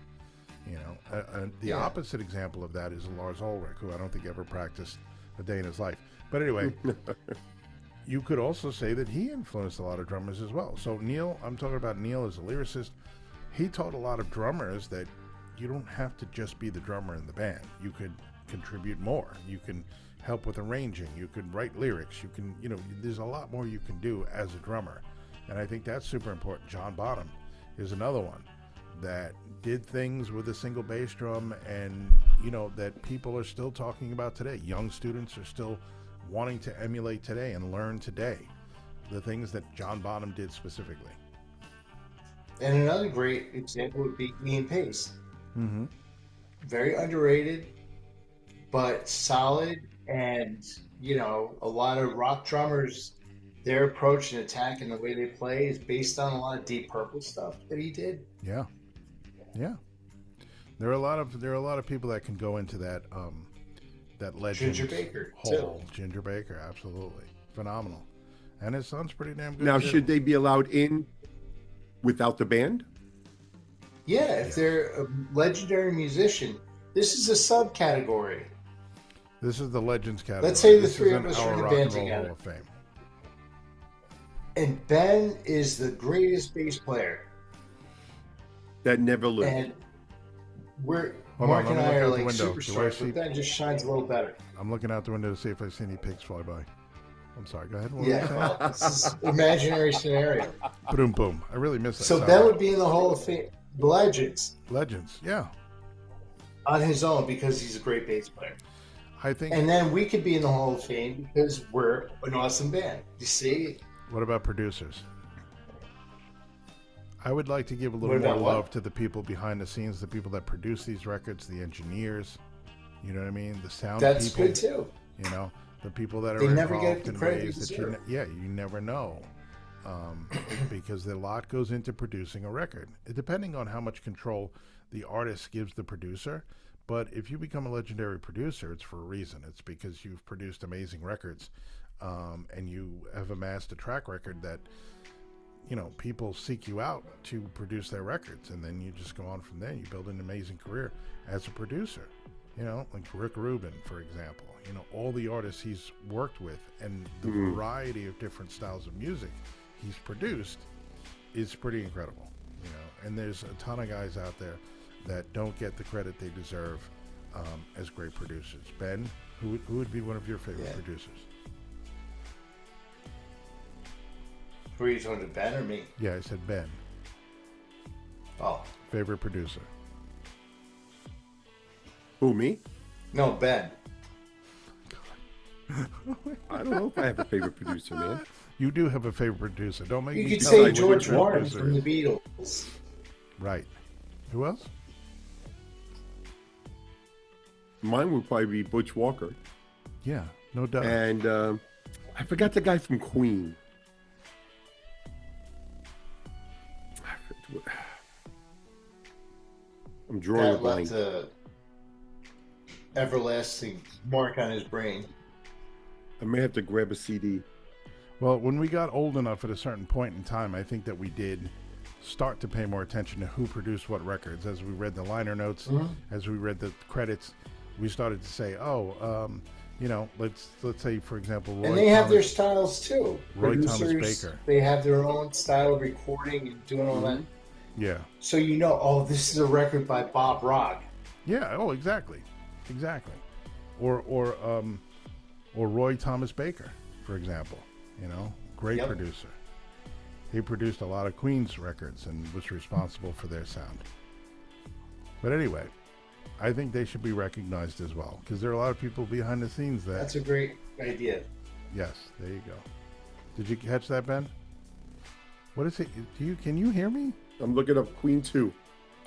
B: You know, the opposite example of that is Lars Ulrich, who I don't think ever practiced a day in his life. But anyway, you could also say that he influenced a lot of drummers as well. So Neil, I'm talking about Neil as a lyricist. He taught a lot of drummers that you don't have to just be the drummer in the band. You could contribute more. You can help with arranging. You could write lyrics. You can, you know, there's a lot more you can do as a drummer. And I think that's super important. John Bonham is another one that did things with a single bass drum and, you know, that people are still talking about today. Young students are still wanting to emulate today and learn today the things that John Bonham did specifically.
A: And another great example would be Ian Pace.
B: Mm-hmm.
A: Very underrated, but solid. And, you know, a lot of rock drummers, their approach and attack and the way they play is based on a lot of Deep Purple stuff that he did.
B: Yeah. Yeah. There are a lot of people that can go into that that legend
A: Ginger Baker
B: hole. Ginger Baker, absolutely. Phenomenal. And his son's pretty damn good.
C: Now,
B: too.
C: should they be allowed in without the band?
A: Yeah, if they're a legendary musician, this is a subcategory.
B: This is the Legends category.
A: Let's say the
B: this
A: three of us are in a band together.
B: Hall of Fame.
A: And Ben is the greatest bass player.
C: that never lived.
A: And we're
B: Hold
A: Mark
B: on,
A: and
B: let me
A: I
B: look
A: are
B: out the
A: like
B: window.
A: superstars, but Ben just shines a little better.
B: I'm looking out the window to see if I see any pigs fly by. I'm sorry. Go ahead. What were
A: Yeah,
B: you saying?
A: well, this is imaginary scenario.
B: Boom, boom. I really miss that.
A: So
B: sound
A: Ben
B: bite.
A: would be in the Hall of Fame, Legends,
B: Legends. Yeah,
A: on his own because he's a great bass player.
B: I think.
A: And then we could be in the Hall of Fame because we're an awesome band. You see?
B: What about producers? I would like to give a little
A: What
B: more
A: about what?
B: love to the people behind the scenes, the people that produce these records, the engineers. You know what I mean? The sound
A: That's
B: people.
A: good too.
B: You know, the people that are
A: They never
B: involved
A: get the
B: in
A: credit they
B: ways that
A: deserve.
B: you never know, because a lot goes into producing a record. Depending on how much control the artist gives the producer. But if you become a legendary producer, it's for a reason. It's because you've produced amazing records, and you have amassed a track record that, you know, people seek you out to produce their records, and then you just go on from there. You build an amazing career as a producer. You know, like Rick Rubin, for example. You know, all the artists he's worked with and the variety of different styles of music he's produced is pretty incredible. You know, and there's a ton of guys out there that don't get the credit they deserve as great producers. Ben, who would be one of your favorite producers?
A: Were you talking to Ben or me?
B: Yeah, I said Ben.
A: Oh,
B: Favorite producer.
C: Who, me?
A: no, Ben.
C: I don't know if I have a favorite producer, man.
B: You do have a favorite producer. Don't make
A: You
B: me
A: could
B: tell
A: say
B: you what
A: George
B: your
A: Martin
B: producer
A: from
B: is.
A: the Beatles.
B: Right. Who else?
C: Mine would probably be Butch Walker.
B: Yeah, no doubt.
C: And I forgot the guy from Queen. I'm drawing a
A: That
C: blank.
A: left a everlasting mark on his brain.
C: I may have to grab a CD.
B: Well, when we got old enough at a certain point in time, I think that we did start to pay more attention to who produced what records. As we read the liner notes, as we read the credits, we started to say, you know, let's say, for example, Roy
A: And they have their
B: Thomas-
A: styles too.
B: Roy Thomas
A: Producers,
B: Baker.
A: they have their own style of recording and doing all that.
B: Yeah.
A: So you know, oh, this is a record by Bob Rock.
B: Yeah. Oh, exactly. Or Roy Thomas Baker, for example. You know, great
A: Yep.
B: producer. He produced a lot of Queen's records and was responsible for their sound. But anyway, I think they should be recognized as well, because there are a lot of people behind the scenes that.
A: That's a great idea.
B: Yes, there you go. Did you catch that, Ben? What is it? Can you hear me?
C: I'm looking up Queen 2.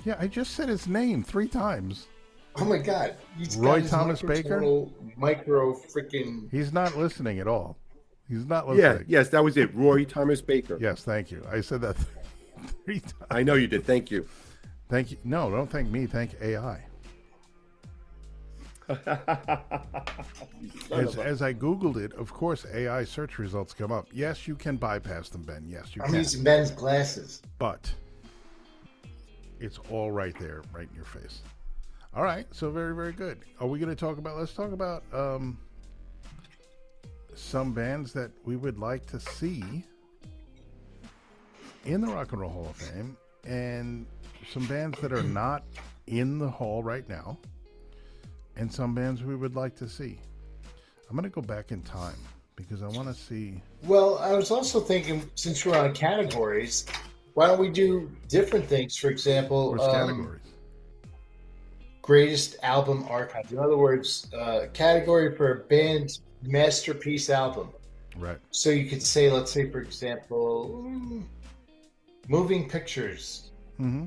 B: Yeah, I just said his name 3 times.
A: Oh my God! He's
B: Roy
A: got his
B: Thomas Baker?
A: micro freaking.
B: He's not listening at all. He's not
C: Yeah,
B: listening.
C: yes, that was it. Roy Thomas Baker.
B: Yes, thank you. I said that 3 times.
C: I know you did. Thank you.
B: Thank you. No, don't thank me. Thank AI. As I Googled it, of course, AI search results come up. Yes, you can bypass them, Ben. Yes, you
A: I'm
B: can.
A: using Ben's glasses.
B: But it's all right there, right in your face. All right, so very, very good. Are we going to talk about, let's talk about some bands that we would like to see in the Rock and Roll Hall of Fame, and some bands that are not in the hall right now, and some bands we would like to see. I'm going to go back in time because I want to see.
A: Well, I was also thinking, since we're on categories, why don't we do different things? For example,
B: What's categories?
A: greatest album archive. In other words, category for a band's masterpiece album.
B: Right.
A: So you could say, let's say, for example, Moving Pictures.
B: Mm-hmm.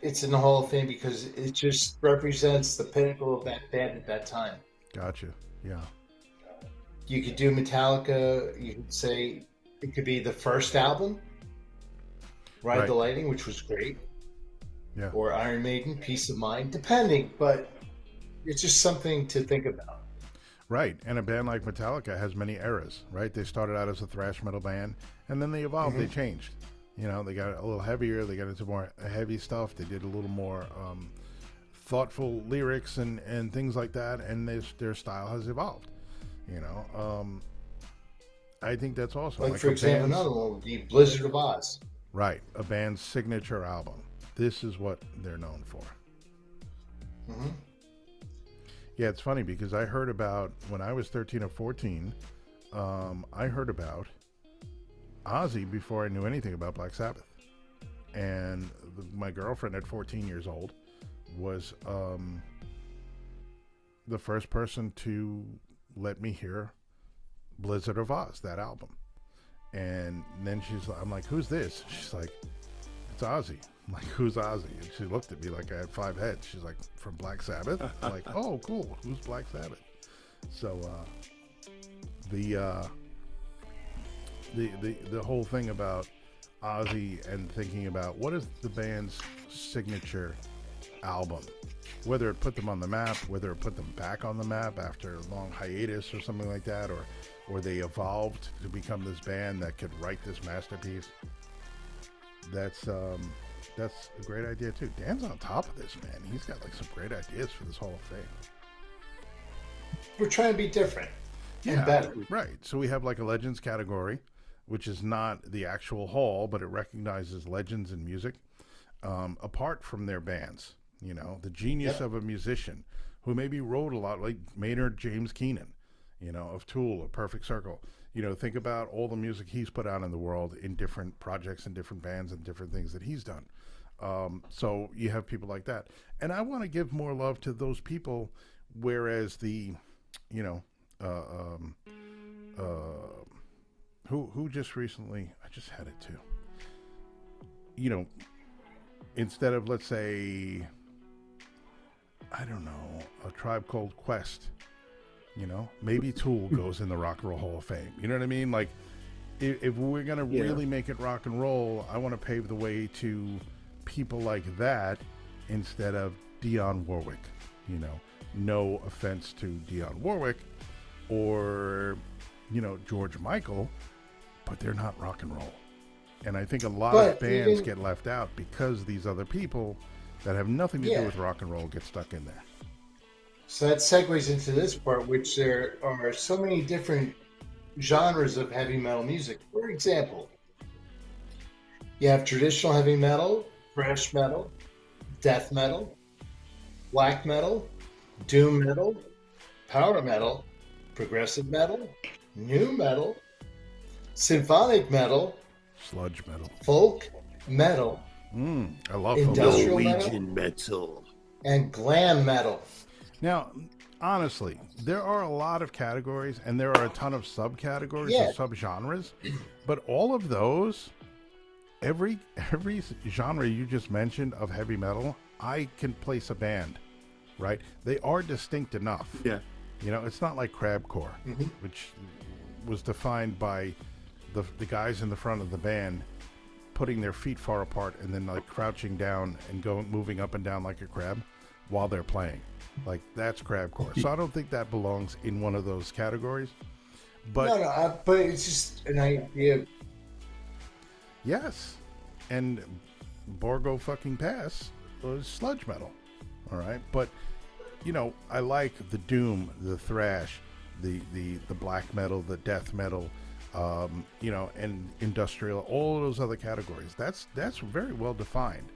A: It's in the Hall of Fame because it just represents the pinnacle of that band at that time.
B: Gotcha. Yeah.
A: You could do Metallica. You could say it could be the first album, Ride
B: Right.
A: the Lightning, which was great.
B: Yeah.
A: Or Iron Maiden, Peace of Mind, depending. But it's just something to think about.
B: Right, and a band like Metallica has many eras, right? They started out as a thrash metal band, and then they evolved, they changed. You know, they got a little heavier, they got into more heavy stuff, they did a little more thoughtful lyrics and things like that, and their style has evolved, you know. I think that's awesome.
A: Like for example, another one would be Blizzard of Oz.
B: Right, a band's signature album. This is what they're known for.
A: Mm-hmm.
B: Yeah, it's funny because I heard about, when I was 13 or 14, I heard about Ozzy before I knew anything about Black Sabbath. And my girlfriend at 14 years old was the first person to let me hear Blizzard of Oz, that album. And then I'm like, who's this? She's like, it's Ozzy. I'm like, who's Ozzy? And she looked at me like I had 5 heads. She's like, from Black Sabbath? I'm like, oh, cool. Who's Black Sabbath? So the whole thing about Ozzy and thinking about what is the band's signature album, whether it put them on the map, whether it put them back on the map after a long hiatus or something like that, or they evolved to become this band that could write this masterpiece. That's a great idea too. Dan's on top of this, man. He's got like some great ideas for this Hall of Fame.
A: We're trying to be different and better.
B: Right. So we have like a legends category, which is not the actual hall, but it recognizes legends in music, apart from their bands. You know, the genius of a musician who maybe wrote a lot, like Maynard James Keenan, you know, of Tool, or Perfect Circle. You know, think about all the music he's put out in the world in different projects and different bands and different things that he's done. So you have people like that. And I want to give more love to those people, whereas the, you know, who just recently, I just had it too. You know, instead of, let's say, I don't know, a Tribe Called Quest, you know, maybe Tool goes in the Rock and Roll Hall of Fame. You know what I mean? Like, if we're going to really make it rock and roll, I want to pave the way to people like that instead of Dionne Warwick. You know, no offense to Dionne Warwick or, you know, George Michael, but they're not rock and roll. And I think a lot of bands get left out because these other people that have nothing to do with rock and roll get stuck in there.
A: So that segues into this part, which there are so many different genres of heavy metal music. For example, you have traditional heavy metal, thrash metal, death metal, black metal, doom metal, power metal, progressive metal, new metal, symphonic metal,
B: sludge metal,
A: folk metal,
B: I love
A: industrial
C: metal,
A: and glam metal.
B: Now, honestly, there are a lot of categories and there are a ton of subcategories or subgenres, but all of those, every genre you just mentioned of heavy metal, I can place a band, right? They are distinct enough.
C: Yeah.
B: You know, it's not like crabcore, which was defined by the guys in the front of the band putting their feet far apart and then like crouching down and moving up and down like a crab while they're playing. Like, that's crabcore. So I don't think that belongs in one of those categories. But
A: but it's just an idea.
B: Yes, and Borgo fucking Pass was sludge metal. All right, but you know, I like the doom, the thrash, the black metal, the death metal, you know, and industrial, all of those other categories. That's very well defined.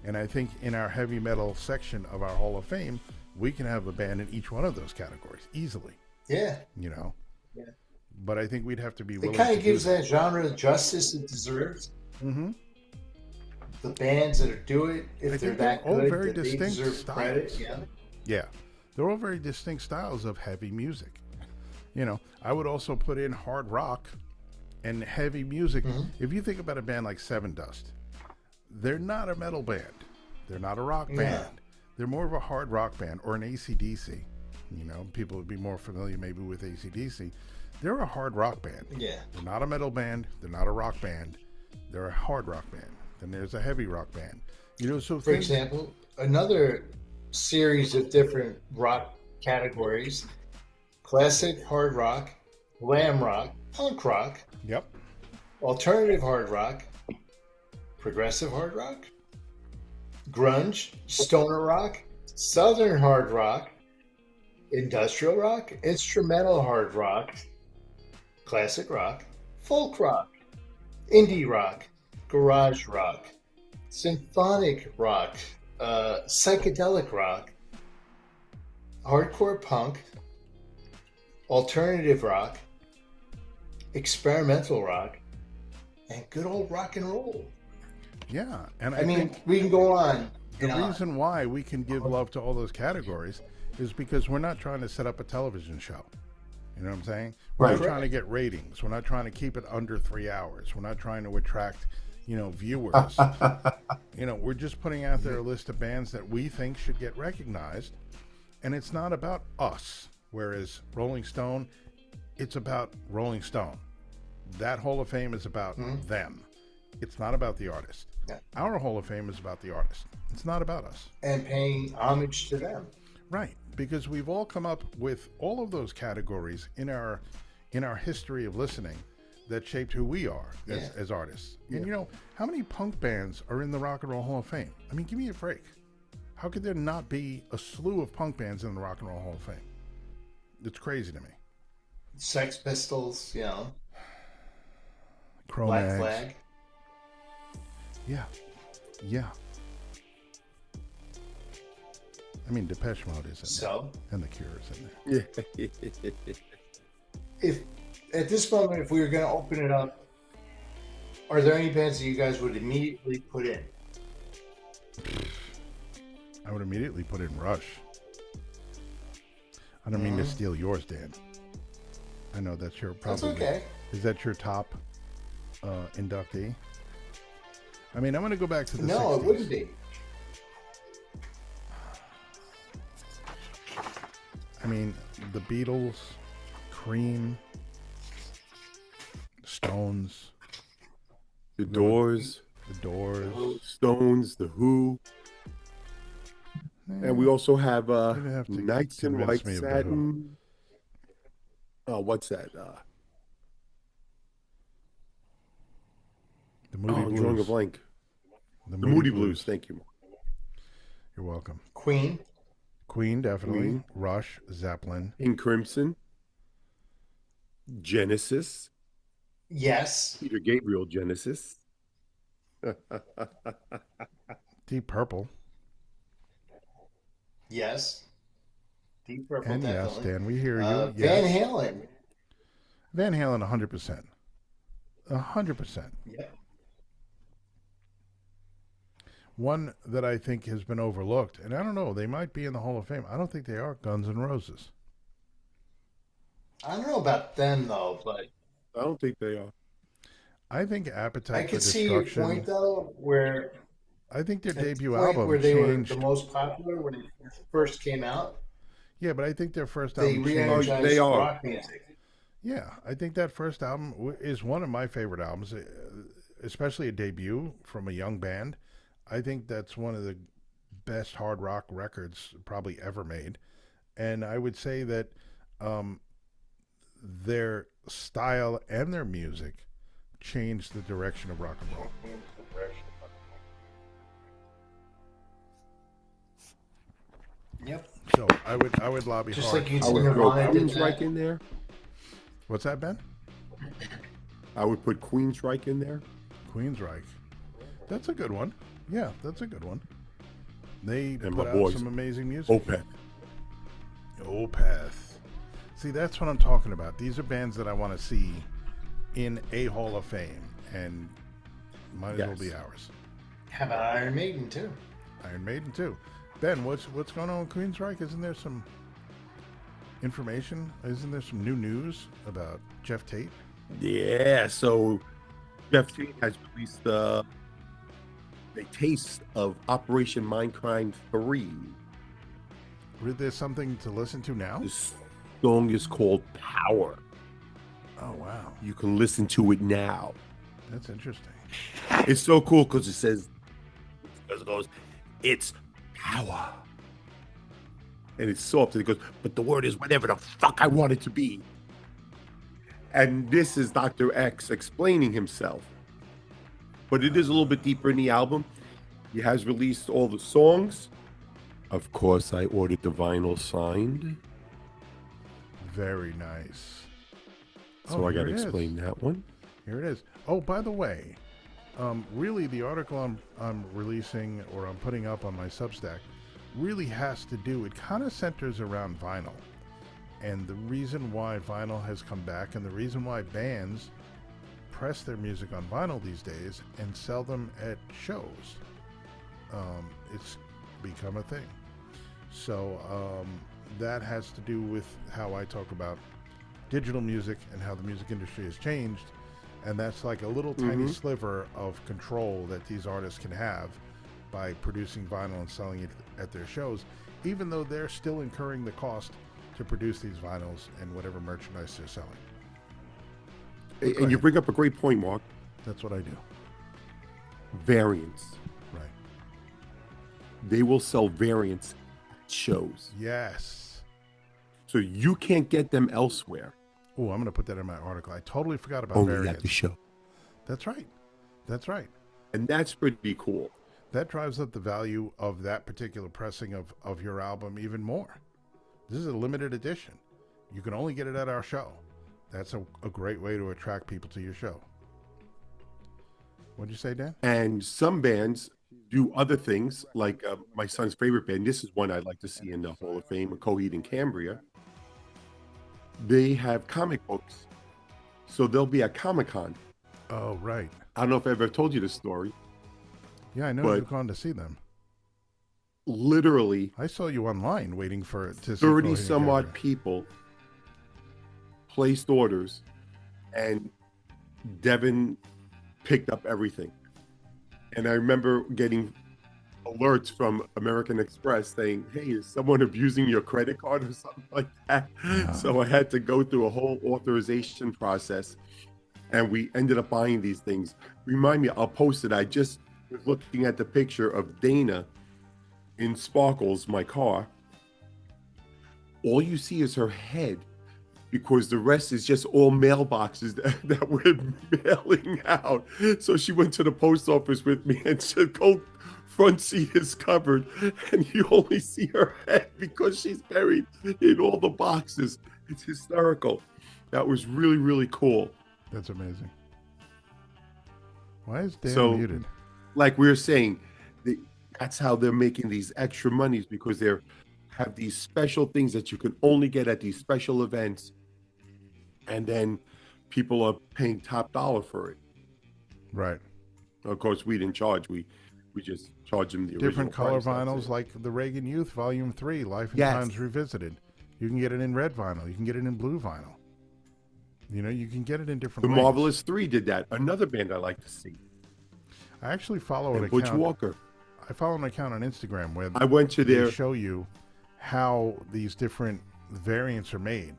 B: And I think in our heavy metal section of our Hall of Fame, we can have a band in each one of those categories easily.
A: Yeah.
B: You know?
A: Yeah.
B: But I think we'd have to be willing
A: to do that. It kind of gives that genre the justice it deserves.
B: Mm-hmm.
A: The bands that do it, if they're that
B: all
A: good,
B: very
A: that they
B: distinct
A: deserve
B: styles.
A: credit.
B: Yeah. They're all very distinct styles of heavy music. You know, I would also put in hard rock and heavy music. If you think about a band like Seven Dust, they're not a metal band. They're not a rock band. They're more of a hard rock band, or an AC/DC. You know, people would be more familiar maybe with AC/DC. They're a hard rock band.
A: Yeah.
B: They're not a metal band. They're not a rock band. They're a hard rock band. Then there's a heavy rock band. You know, so
A: for example, another series of different rock categories: classic hard rock, glam rock, punk rock, alternative hard rock, progressive hard rock, grunge, stoner rock, southern hard rock, industrial rock, instrumental hard rock, classic rock, folk rock, indie rock, garage rock, symphonic rock, psychedelic rock, hardcore punk, alternative rock, experimental rock, and good old rock and roll.
B: Yeah, and
A: I mean, we can go on.
B: The reason why we can give love to all those categories is because we're not trying to set up a television show. You know what I'm saying? We're not trying to get ratings. We're not trying to keep it under 3 hours. We're not trying to attract, viewers. We're just putting out there a list of bands that we think should get recognized. And it's not about us. Whereas Rolling Stone, it's about Rolling Stone. That Hall of Fame is about them. It's not about the artist. Yeah. Our Hall of Fame is about the artist. It's not about us.
A: And paying homage to them.
B: Right, because we've all come up with all of those categories in our history of listening that shaped who we are as artists. Yeah. And how many punk bands are in the Rock and Roll Hall of Fame? I mean, give me a break. How could there not be a slew of punk bands in the Rock and Roll Hall of Fame? It's crazy to me.
A: Sex Pistols,
B: Cro-Mags.
A: Black Flag. Yeah.
B: I mean, Depeche Mode is in there, and The Cure is in there.
A: If at this moment, if we were going to open it up, are there any bands that you guys would immediately put in?
B: I would immediately put in Rush. I don't mean to steal yours, Dan. I know that's your probably.
A: That's okay.
B: Is that your top inductee? I mean, I'm going to go back to the 60s.
A: No, it wouldn't be.
B: I mean, the Beatles, Cream, Stones,
C: The Doors, Stones, The Who, and we also have Nights in White Satin. What's that?
B: The Moody Blues.
C: I'm drawing a blank. The Moody Blues. Thank you.
B: You're welcome.
A: Queen,
B: definitely. Rush, Zeppelin.
C: In Crimson. Genesis.
A: Yes.
C: Peter Gabriel, Genesis.
B: Deep Purple.
A: Yes. Deep Purple,
B: and
A: definitely.
B: Yes, Dan, we hear you.
A: Van Halen.
B: Van Halen, 100%. 100%.
A: Yeah.
B: One that I think has been overlooked, and I don't know, they might be in the Hall of Fame. I don't think they are. Guns N' Roses.
A: I don't know about them, though, but...
C: I don't think they are.
B: I think Appetite for Destruction...
A: I could see your point, though, where...
B: I think their debut album
A: where they
B: changed...
A: were the most popular when it first came out.
B: Yeah, but I think their first album
A: changed rock music.
B: Yeah, I think that first album is one of my favorite albums, especially a debut from a young band. I think that's one of the best hard rock records probably ever made. And I would say that their style and their music changed the direction of rock and roll.
A: Yep.
B: So I would lobby
A: just
B: hard.
A: Like you'd
C: I would throw Queensryche in there.
B: What's that, Ben?
C: I would put Queensryche in there.
B: Queensryche. That's a good one. Yeah, that's a good one. They
C: and
B: put out some amazing music. Opeth. See, that's what I'm talking about. These are bands that I want to see in a Hall of Fame, and might as well be ours.
A: How about Iron Maiden too?
B: Iron Maiden too. Ben, what's going on with Queensryche? Isn't there some information? Isn't there some new news about Jeff Tate?
C: Yeah, so Jeff Tate has released a taste of Operation Mindcrime 3.
B: There's something to listen to now?
C: This song is called Power.
B: Oh, wow.
C: You can listen to it now.
B: That's interesting.
C: It's so cool because it says, it goes, it's power. And it's soft. And it goes, but the word is whatever the fuck I want it to be. And this is Dr. X explaining himself. But it is a little bit deeper in the album. He has released all the songs. Of course, I ordered the vinyl signed.
B: Very nice.
C: So I got to explain that one.
B: Here it is. Oh, by the way, really, the article I'm releasing or I'm putting up on my Substack really has to do. It kind of centers around vinyl, and the reason why vinyl has come back, and the reason why bands press their music on vinyl these days and sell them at shows. It's become a thing. So that has to do with how I talk about digital music and how the music industry has changed. And that's like a little tiny sliver of control that these artists can have by producing vinyl and selling it at their shows, even though they're still incurring the cost to produce these vinyls and whatever merchandise they're selling.
C: And you bring up a great point, Mark.
B: That's what I do.
C: Variants.
B: Right.
C: They will sell variants at shows.
B: Yes.
C: So you can't get them elsewhere.
B: Oh, I'm going to put that in my article. I totally forgot about
C: Only
B: variants.
C: at the show.
B: That's right. That's right.
C: And that's pretty cool.
B: That drives up the value of that particular pressing of your album even more. This is a limited edition. You can only get it at our show. That's a great way to attract people to your show. What'd you say, Dan?
C: And some bands do other things, like my son's favorite band. This is one I'd like to see in the Hall of Fame, Coheed and Cambria. They have comic books. So they'll be at Comic-Con.
B: Oh, right.
C: I don't know if I ever told you this story.
B: Yeah, I know you've gone to see them.
C: Literally,
B: I saw you online waiting for it to see
C: 30 some odd people placed orders, and Devin picked up everything. And I remember getting alerts from American Express saying, hey, is someone abusing your credit card or something like that? So I had to go through a whole authorization process, and we ended up buying these things. Remind me, I'll post it. I just was looking at the picture of Dana in Sparkles, my car. All you see is her head, because the rest is just all mailboxes that we're mailing out. So she went to the post office with me and said, go, front seat is covered, and you only see her head because she's buried in all the boxes. It's hysterical. That was really, really cool.
B: That's amazing. Why is Dan muted?
C: Like we were saying, that's how they're making these extra monies, because they have these special things that you can only get at these special events. And then people are paying top dollar for it.
B: Right.
C: Of course, we didn't charge. We just charged them the
B: different color
C: price,
B: vinyls, like the Reagan Youth Volume 3, Life and
C: Yes.
B: Times Revisited. You can get it in red vinyl. You can get it in blue vinyl. You know, you can get it in different
C: The
B: ways.
C: Marvelous 3 did that. Another band I like to see.
B: I actually follow an
C: Butch
B: account.
C: Walker.
B: I follow an account on Instagram where
C: I went to
B: they
C: their
B: show you how these different variants are made.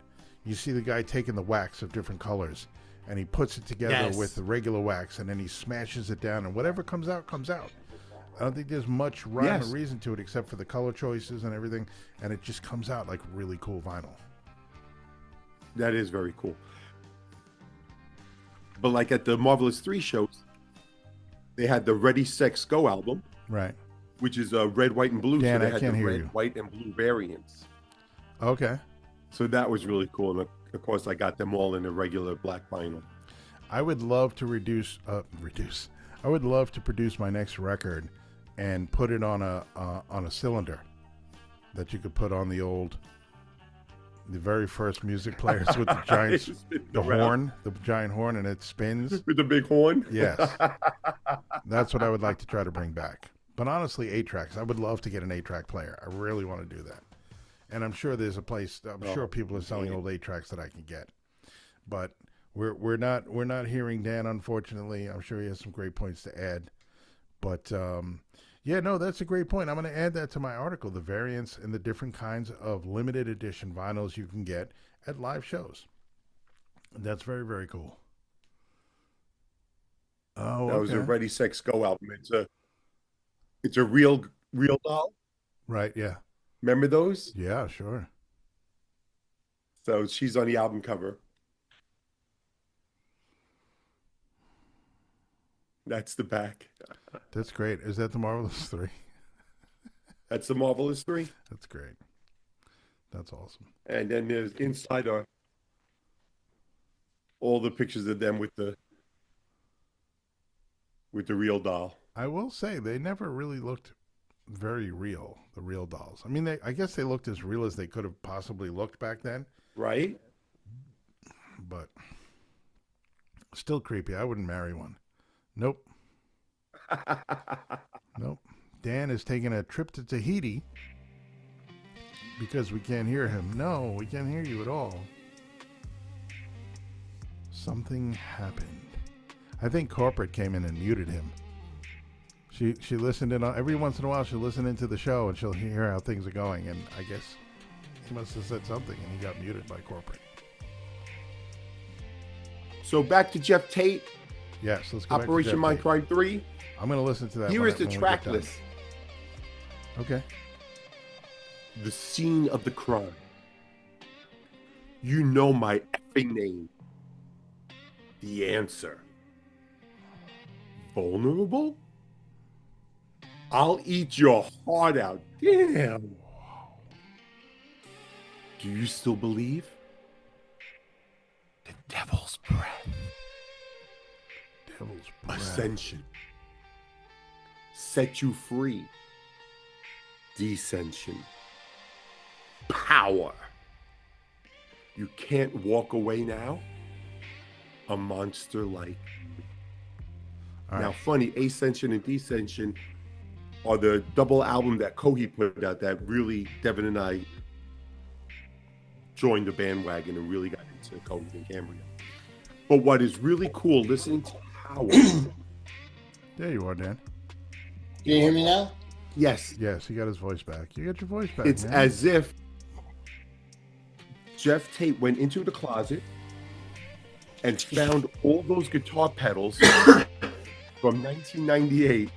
B: You see the guy taking the wax of different colors, and he puts it together
C: Yes.
B: with the regular wax, and then he smashes it down, and whatever comes out, comes out. I don't think there's much rhyme or reason to it except for the color choices and everything, and it just comes out like really cool vinyl.
C: That is very cool. But like at the Marvelous 3 shows, they had the Ready, Sex, Go album,
B: Right.
C: which is red, white, and blue.
B: Dan,
C: so
B: I
C: they had
B: can't
C: the
B: hear
C: red,
B: you.
C: white, and blue variants.
B: Okay.
C: So that was really cool. And of course, I got them all in a regular black vinyl.
B: I would love to I would love to produce my next record and put it on a cylinder that you could put on the very first music players with the giant the giant horn, and it spins
C: with the big horn.
B: Yes. That's what I would like to try to bring back. But honestly, 8-tracks. I would love to get an 8-track player. I really want to do that. And I'm sure there's a place. I'm sure people are selling old 8-tracks that I can get. But we're not hearing Dan, unfortunately. I'm sure he has some great points to add. But yeah, no, that's a great point. I'm going to add that to my article: the variants and the different kinds of limited edition vinyls you can get at live shows. That's very, very cool. Oh,
C: that was a Ready, Sex, Go album. It's a real doll.
B: Right. Yeah.
C: Remember those?
B: Yeah, sure.
C: So she's on the album cover. That's the back.
B: That's great. Is that the Marvelous 3?
C: That's the Marvelous 3.
B: That's great. That's awesome.
C: And then there's inside are all the pictures of them with the with the real doll.
B: I will say they never really looked very real, the real dolls. I mean, I guess they looked as real as they could have possibly looked back then.
C: Right?
B: But still creepy. I wouldn't marry one. Nope. Nope. Dan is taking a trip to Tahiti because we can't hear him. No, we can't hear you at all. Something happened. I think corporate came in and muted him. She listened in every once in a while. She'll listen into the show and she'll hear how things are going. And I guess he must have said something and he got muted by corporate.
C: So back to Jeff Tate.
B: Yes, let's go
C: Operation
B: back to Jeff
C: Mindcrime 3.
B: I'm going to listen to that.
C: Here is the track list.
B: Okay.
C: The scene of the crime. You know my effing name. The answer. Vulnerable? I'll eat your heart out. Damn. Do you still believe? The devil's breath.
B: Devil's breath.
C: Ascension. Set you free. Descension. Power. You can't walk away now. A monster like me. Now, funny, Ascension and Descension are the double album that Kohi put out that really Devin and I joined the bandwagon and really got into Kohi and Cambria. But what is really cool, listening to Power.
B: There you are, Dan.
A: Can you hear me now?
C: Yes.
B: Yes, he got his voice back. You got your voice back.
C: It's
B: man.
C: as if Jeff Tate went into the closet and found all those guitar pedals from 1998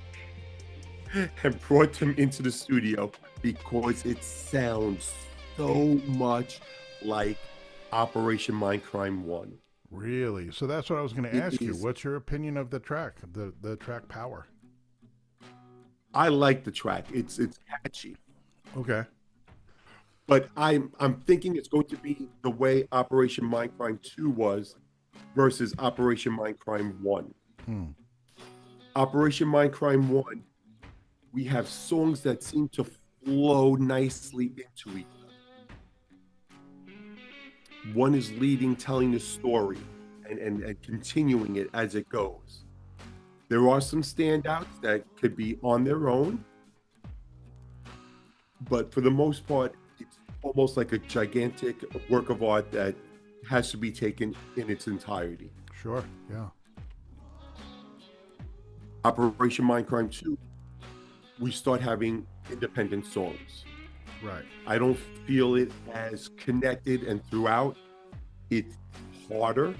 C: and brought them into the studio because it sounds so much like Operation Mindcrime 1.
B: Really? So that's what I was going to ask you. What's your opinion of the track, the track Power?
C: I like the track. It's catchy.
B: Okay.
C: But I'm thinking it's going to be the way Operation Mindcrime 2 was versus Operation Mindcrime 1. Operation Mindcrime 1, we have songs that seem to flow nicely into each other. One is leading, telling the story, and continuing it as it goes. There are some standouts that could be on their own, but for the most part, it's almost like a gigantic work of art that has to be taken in its entirety.
B: Sure, yeah.
C: Operation Mindcrime 2, we start having independent songs.
B: Right.
C: I don't feel it as connected and throughout. It's harder,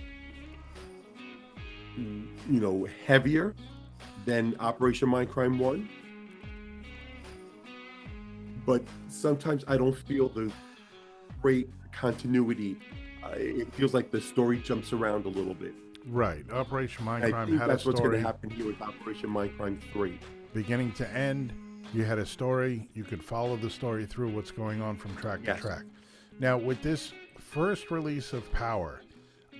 C: heavier than Operation Mindcrime 1. But sometimes I don't feel the great continuity. It feels like the story jumps around a little bit.
B: Right. Operation
C: I
B: Mindcrime
C: think
B: had a
C: that's what's going
B: story.
C: to happen here with Operation Mindcrime 3.
B: Beginning to end, you had a story. You could follow the story through what's going on from track to track. Now, with this first release of Power,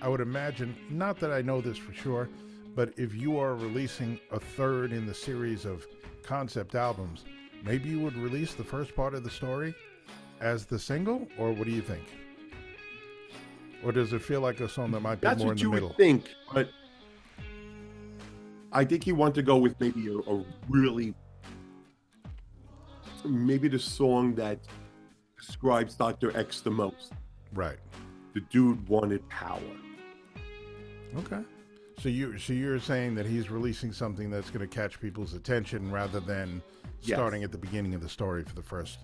B: I would imagine, not that I know this for sure, but if you are releasing a third in the series of concept albums, maybe you would release the first part of the story as the single, or what do you think? Or does it feel like a song that might be
C: That's
B: more in
C: what
B: the
C: you
B: middle?
C: would think, but I think you want to go with maybe a really, maybe the song that describes Dr. X the most.
B: Right.
C: The dude wanted power.
B: Okay. So you're saying that he's releasing something that's going to catch people's attention rather than starting at the beginning of the story for the first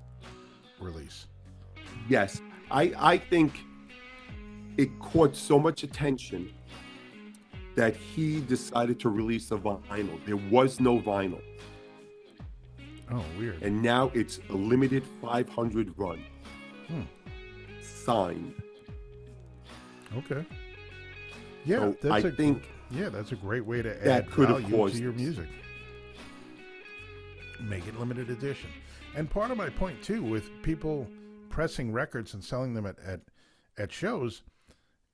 B: release.
C: Yes. I think it caught so much attention that he decided to release a vinyl. There was no vinyl.
B: Oh, weird.
C: And now it's a limited 500 run. Signed.
B: Okay. Yeah,
C: So I think
B: that's a great way to
C: that
B: add
C: could have
B: value
C: caused
B: to your
C: this.
B: music. Make it limited edition. And part of my point too, with people pressing records and selling them at shows,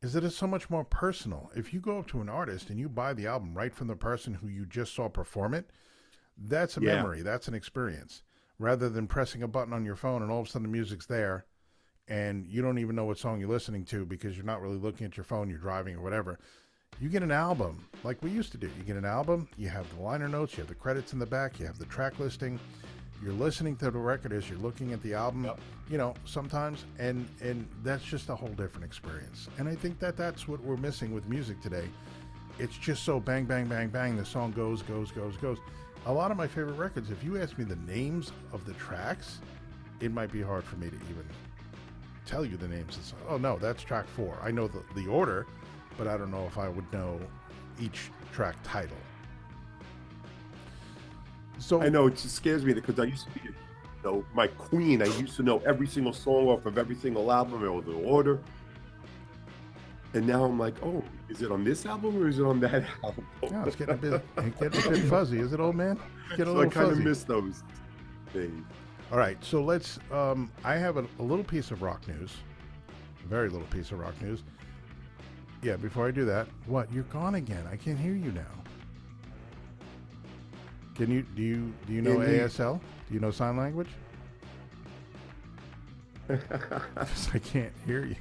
B: is that it's so much more personal. If you go up to an artist and you buy the album right from the person who you just saw perform it, that's a memory, that's an experience. Rather than pressing a button on your phone and all of a sudden the music's there and you don't even know what song you're listening to because you're not really looking at your phone, you're driving or whatever. You get an album like we used to do. You get an album, you have the liner notes, you have the credits in the back, you have the track listing. You're listening to the record as you're looking at the album, you know, sometimes, and that's just a whole different experience. And I think that that's what we're missing with music today. It's just so bang, bang, bang, bang. The song goes. A lot of my favorite records, if you ask me the names of the tracks, it might be hard for me to even tell you the names of the song. Oh, no, that's track 4. I know the order, but I don't know if I would know each track title. So
C: I know it just scares me because I used to be, you know, my queen. I used to know every single song off of every single album or the order. And now I'm like, oh, is it on this album or is it on that album?
B: No, it's getting a bit fuzzy, is it, old man? Getting a
C: So I
B: little
C: kind of
B: fuzzy.
C: miss those days.
B: All right, so let's. I have a little piece of rock news, a very little piece of rock news. Yeah, before I do that, what? You're gone again. I can't hear you now. Can you? Do you know ASL? Do you know sign language? 'Cause I can't hear you.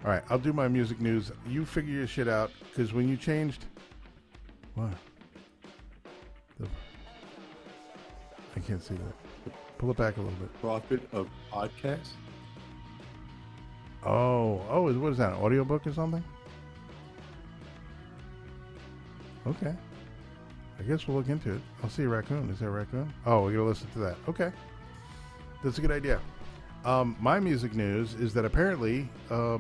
B: All right, I'll do my music news. You figure your shit out, because when you changed, what? I can't see that. Pull it back a little bit.
C: Profit of podcasts.
B: Oh, what is that? An audiobook or something? Okay. I guess we'll look into it. I'll see a raccoon. Is there a raccoon? Oh, we're going to listen to that. Okay. That's a good idea. My music news is that apparently a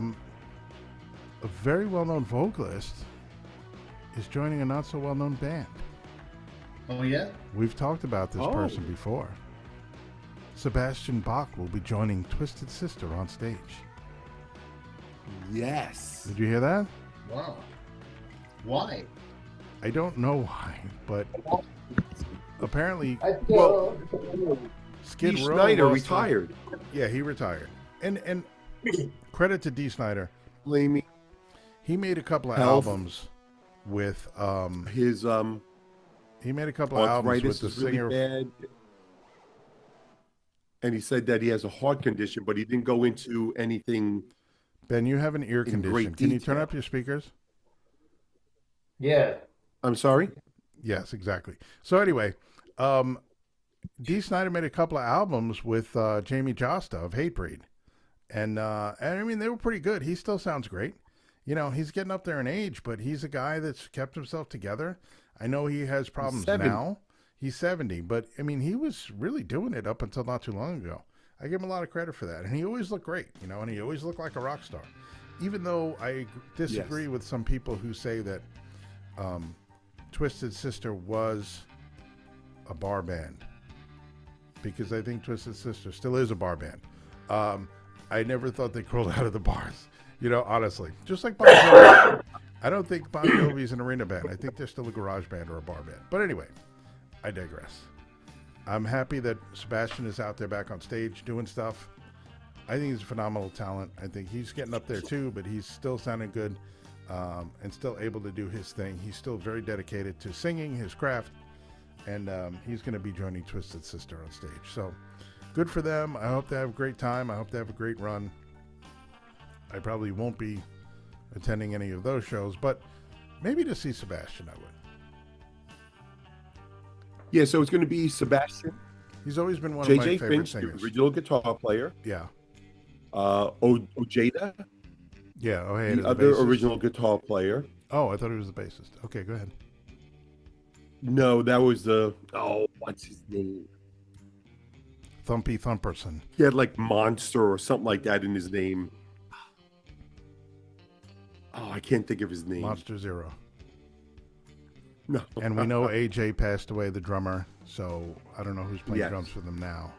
B: very well-known vocalist is joining a not-so-well-known band.
A: Oh, yeah?
B: We've talked about this person before. Sebastian Bach will be joining Twisted Sister on stage.
C: Yes.
B: Did you hear that?
A: Wow. Why?
B: I don't know why, but apparently, Skid Row
C: Snyder retired.
B: Yeah, he retired. And credit to D. Snyder.
C: Blaming
B: He made a couple of
C: Health.
B: albums with
C: his
B: he made a couple of albums with
C: arthritis
B: the
C: is really
B: singer.
C: bad. And he said that he has a heart condition, but he didn't go into anything.
B: Ben, you have an ear
C: in
B: condition.
C: great
B: Can you turn
C: detail.
B: up your speakers?
A: Yeah.
C: I'm sorry?
B: Yes, exactly. So anyway, D. Snyder made a couple of albums with Jamie Josta of Hatebreed. And I mean, they were pretty good. He still sounds great. You know, he's getting up there in age, but he's a guy that's kept himself together. I know he has problems
C: 70.
B: now. He's 70, but I mean, he was really doing it up until not too long ago. I give him a lot of credit for that. And he always looked great, you know, and he always looked like a rock star. Even though I disagree with some people who say that Twisted Sister was a bar band, because I think Twisted Sister still is a bar band. I never thought they crawled out of the bars, you know, honestly. Just like Bon Jovi. I don't think Bon Jovi's an arena band. I think they're still a garage band or a bar band. But anyway, I digress. I'm happy that Sebastian is out there back on stage doing stuff. I think he's a phenomenal talent. I think he's getting up there too, but he's still sounding good and still able to do his thing. He's still very dedicated to singing, his craft, and he's going to be joining Twisted Sister on stage. So good for them. I hope they have a great time. I hope they have a great run. I probably won't be attending any of those shows, but maybe to see Sebastian, I would.
C: Yeah, so it's going to be Sebastian,
B: He's always been one of my
C: JJ
B: favorite
C: Finch, the
B: singers.
C: original guitar player,
B: Yeah.
C: Ojeda,
B: Yeah. Oh, hey,
C: the other original guitar player.
B: Oh, I thought he was the bassist. Okay, go ahead.
C: No, that was what's his name?
B: Thumpy Thumperson.
C: He had like Monster or something like that in his name. Oh, I can't think of his name.
B: Monster Zero.
C: No.
B: And we know AJ passed away, the drummer, so I don't know who's playing
C: Yes.
B: drums for them now.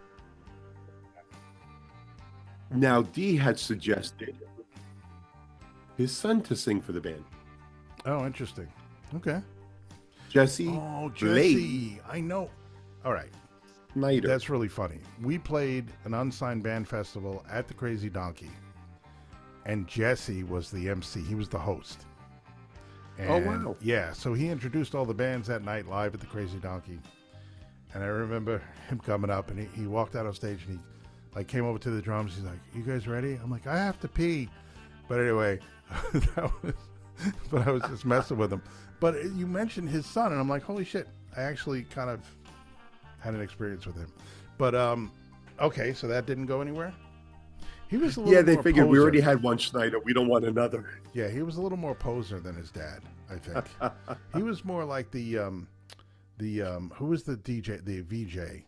C: Now, Dee had suggested his son to sing for the band.
B: Oh, interesting. Okay.
C: Jesse
B: Oh,
C: Blade.
B: Jesse. I know. All right.
C: nighter.
B: That's really funny. We played an unsigned band festival at the Crazy Donkey, and Jesse was the MC. He was the host. And,
C: oh, wow.
B: Yeah, so he introduced all the bands that night live at the Crazy Donkey. And I remember him coming up, and he walked out on stage, and he like came over to the drums. He's like, "You guys ready?" I'm like, "I have to pee." But anyway, but I was just messing with him. But you mentioned his son, and I'm like, holy shit. I actually kind of had an experience with him. But, okay, so that didn't go anywhere? He was a little
C: they
B: more
C: figured
B: poser.
C: we already had one Schneider. We don't want another.
B: Yeah, he was a little more poser than his dad, I think. He was more like the who was the DJ, the VJ,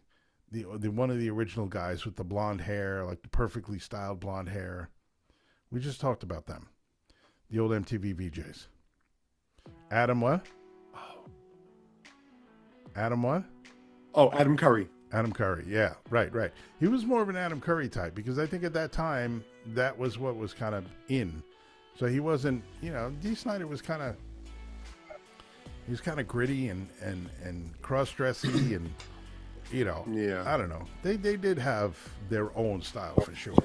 B: the one of the original guys with the blonde hair, like the perfectly styled blonde hair. We just talked about them. The old MTV VJs. Adam what? Adam what?
C: Oh, Adam Curry.
B: Adam Curry, yeah, right. He was more of an Adam Curry type because I think at that time that was what was kind of in. So he wasn't, Dee Snider was kind of, he was kind of gritty and cross-dressy and,
C: Yeah.
B: I don't know. They did have their own style for sure.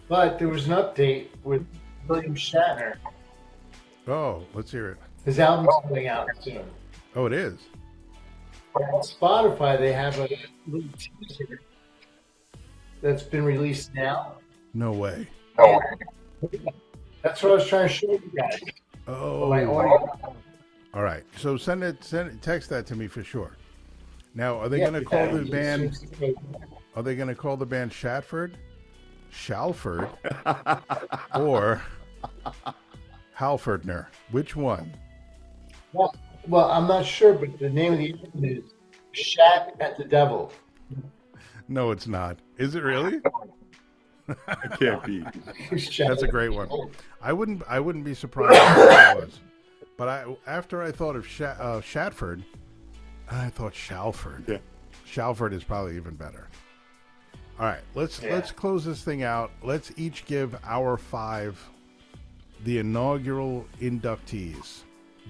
A: But there was an update with William Shatner.
B: Oh, let's hear it.
A: His album's coming out soon.
B: Oh, it is?
A: On Spotify, they have a little teaser that's been released now.
B: No way.
A: That's what I was trying to show you guys.
B: Oh.
A: My audio.
B: All right. So send it, text that to me for sure. Now, are they going to call the band? Are they going to call the band Shatford, Shalford, or Halfordner? Which one?
A: Well, I'm not sure, but the name of the album is Shat at the Devil.
B: No, it's not. Is it really?
C: It can't be.
B: That's a great one. I wouldn't be surprised if it was. But after I thought of Shatford, I thought Shalford.
C: Yeah.
B: Shalford is probably even better. All right, let's close this thing out. Let's each give our 5, the inaugural inductees.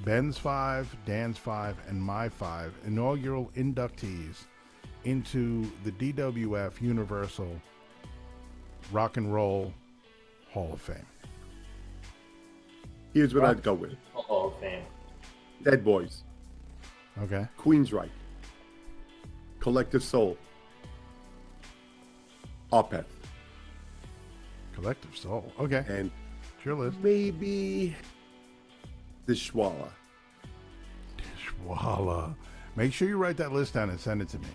B: Ben's 5, Dan's 5, and my 5 inaugural inductees into the DWF Universal Rock and Roll Hall of Fame.
C: Here's what I'd go with.
A: Hall of Fame.
C: Dead Boys.
B: Okay.
C: Queensryche. Collective Soul. Opeth.
B: Collective Soul. Okay.
C: And
B: It's your list.
C: maybe Dishwalla.
B: Dishwalla. Make sure you write that list down and send it to me.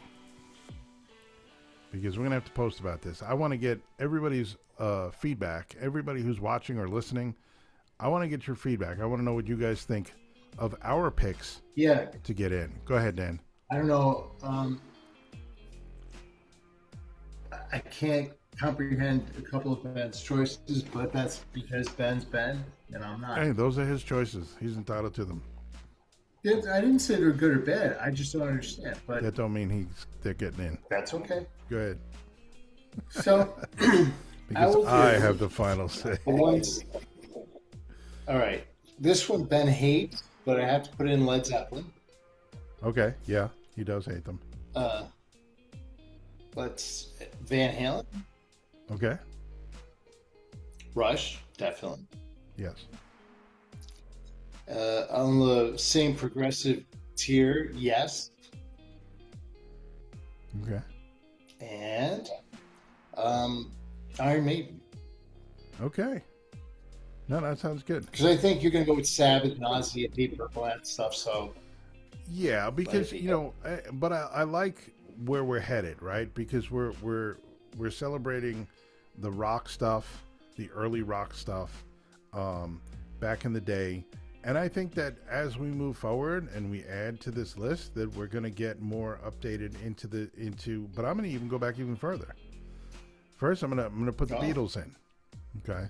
B: Because we're going to have to post about this. I want to get everybody's feedback. Everybody who's watching or listening, I want to get your feedback. I want to know what you guys think of our picks to get in. Go ahead, Dan.
A: I don't know. I can't comprehend a couple of Ben's choices, but that's because Ben's Ben, and I'm not.
B: Hey, those are his choices. He's entitled to them.
A: I didn't say they're good or bad. I just don't understand. But
B: That don't mean they're getting in.
A: that's okay.
B: Go ahead.
A: So,
B: Because I have the final say.
A: all right. This one Ben hates, but I have to put in Led Zeppelin.
B: Okay. Yeah, he does hate them.
A: Let's Van Halen,
B: Okay.
A: Rush, definitely.
B: Yes.
A: On the same progressive tier, yes.
B: Okay.
A: And Iron Maiden.
B: Okay. No, that sounds good.
A: Because I think you're going to go with Sabbath, Nausea, Deep Purple, and stuff. So
B: Yeah, because but I like where we're headed, right? Because we're celebrating the rock stuff, the early rock stuff, back in the day, and I think that as we move forward and we add to this list, that we're going to get more updated into. But I'm going to even go back even further. First, I'm gonna put the Beatles in. Okay,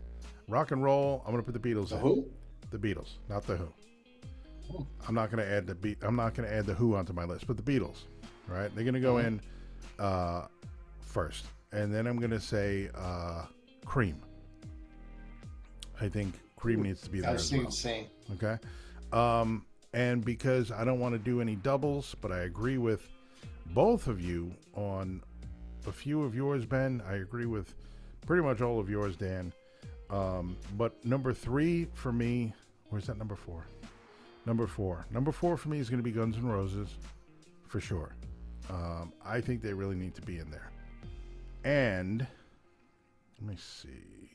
B: rock and roll. I'm gonna put the Beatles in.
A: Who?
B: The Beatles, not the Who. I'm not going to add I'm not going to add the Who onto my list, but the Beatles, right? They're going to go in first, and then I'm going to say Cream. I think Cream needs to be there
A: I was
B: as
A: thinking
B: well.
A: the same.
B: Okay, and because I don't want to do any doubles, but I agree with both of you on a few of yours, Ben. I agree with pretty much all of yours, Dan. But number 3 for me, where's that number 4? Number 4. Number 4 for me is going to be Guns N' Roses, for sure. I think they really need to be in there. And let me see.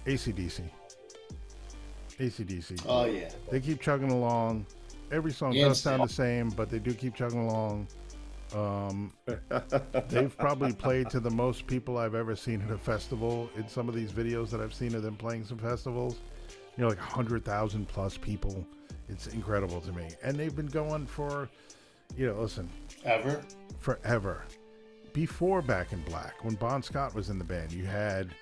B: AC/DC.
A: Oh, yeah.
B: They keep chugging along. Every song does sound the same, but they do keep chugging along. They've probably played to the most people I've ever seen at a festival. In some of these videos that I've seen of them playing some festivals, like 100,000 plus people. It's incredible to me. And they've been going for, listen. Forever. Before Back in Black, when Bon Scott was in the band, you had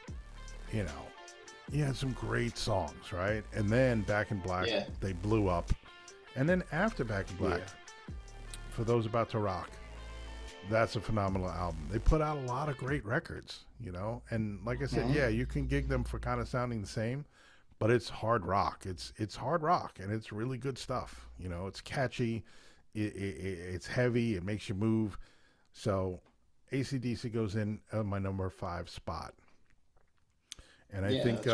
B: some great songs, right? And then Back in Black, they blew up. And then after Back in Black, for those about to rock, that's a phenomenal album. They put out a lot of great records, and like I said, you can gig them for kind of sounding the same, but it's hard rock. It's hard rock, and it's really good stuff. It's catchy, it's heavy, it makes you move. So AC/DC goes in my number 5 spot. And I think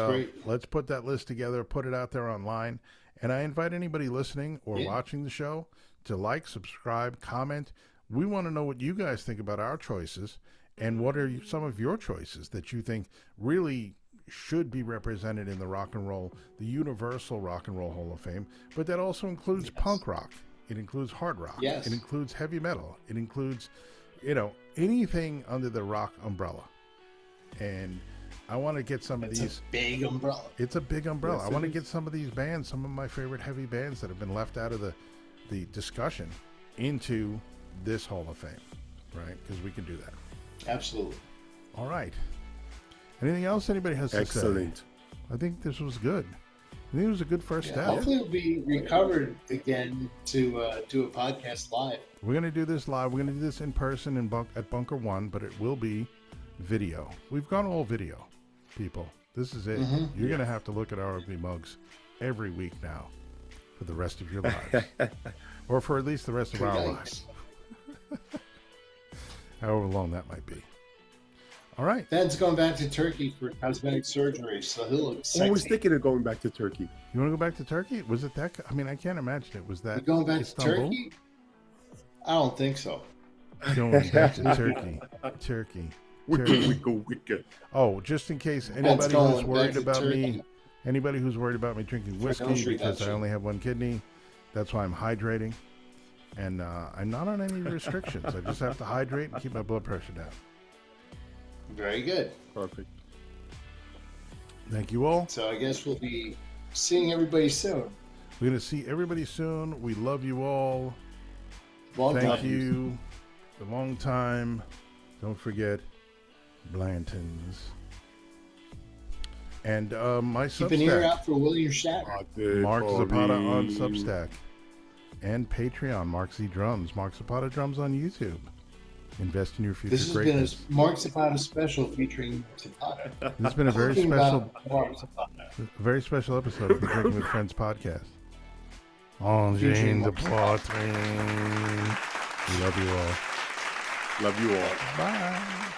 B: let's put that list together, put it out there online. And I invite anybody listening or watching the show to like, subscribe, comment. We want to know what you guys think about our choices, and what are some of your choices that you think really should be represented in the the Universal Rock and Roll Hall of Fame. But that also includes punk rock. It includes hard rock.
A: Yes.
B: It includes heavy metal. It includes, anything under the rock umbrella. And I want to get some of these.
A: It's a big umbrella.
B: It's a big umbrella.
C: Yes,
B: I want to get some of these bands, some of my favorite heavy bands that have been left out of the discussion, into this Hall of Fame, right? Because we can do that.
A: Absolutely.
B: All right. Anything else anybody has to say?
C: Excellent.
B: I think this was good. I think it was a good first step.
A: Hopefully we'll be recovered again to do a podcast live.
B: We're going to do this live. We're going to do this in person at Bunker 1, but it will be video. We've gone all video, people. This is it.
A: Mm-hmm.
B: You're going to have to look at our ugly mugs every week now for the rest of your lives. Or for at least the rest of our lives. However long that might be. All right.
A: Ben's going back to Turkey for cosmetic surgery, so he'll look sexy.
C: I was thinking of going back to Turkey.
B: You want to go back to Turkey? Was it that? I mean, I can't imagine it. Was that
A: You're going back
B: Istanbul?
A: to Turkey? I don't think so.
B: Going back to Turkey. Turkey.
C: Wicca.
B: Oh, just in case anybody who's worried about me, anybody who's worried about me drinking whiskey because I only have one kidney, that's why I'm hydrating. And I'm not on any restrictions. I just have to hydrate and keep my blood pressure down.
A: Very good.
C: Perfect.
B: Thank you all.
A: So I guess we'll be seeing everybody soon.
B: We're going to see everybody soon. We love you all. Thank you. A long time. Don't forget Blanton's. And my Substack.
A: Keep an ear out for William Shatner.
B: Mark Zapata on Substack. And Patreon, Mark Z Drums. Mark Zapata Drums on YouTube. Invest in your future
A: This has
B: greatness.
A: been a Mark Zapata special featuring Zapata.
B: This has been a very special episode of the Drinking with Friends podcast. Angine de Poitrine. We love you all.
C: Love you all.
B: Bye.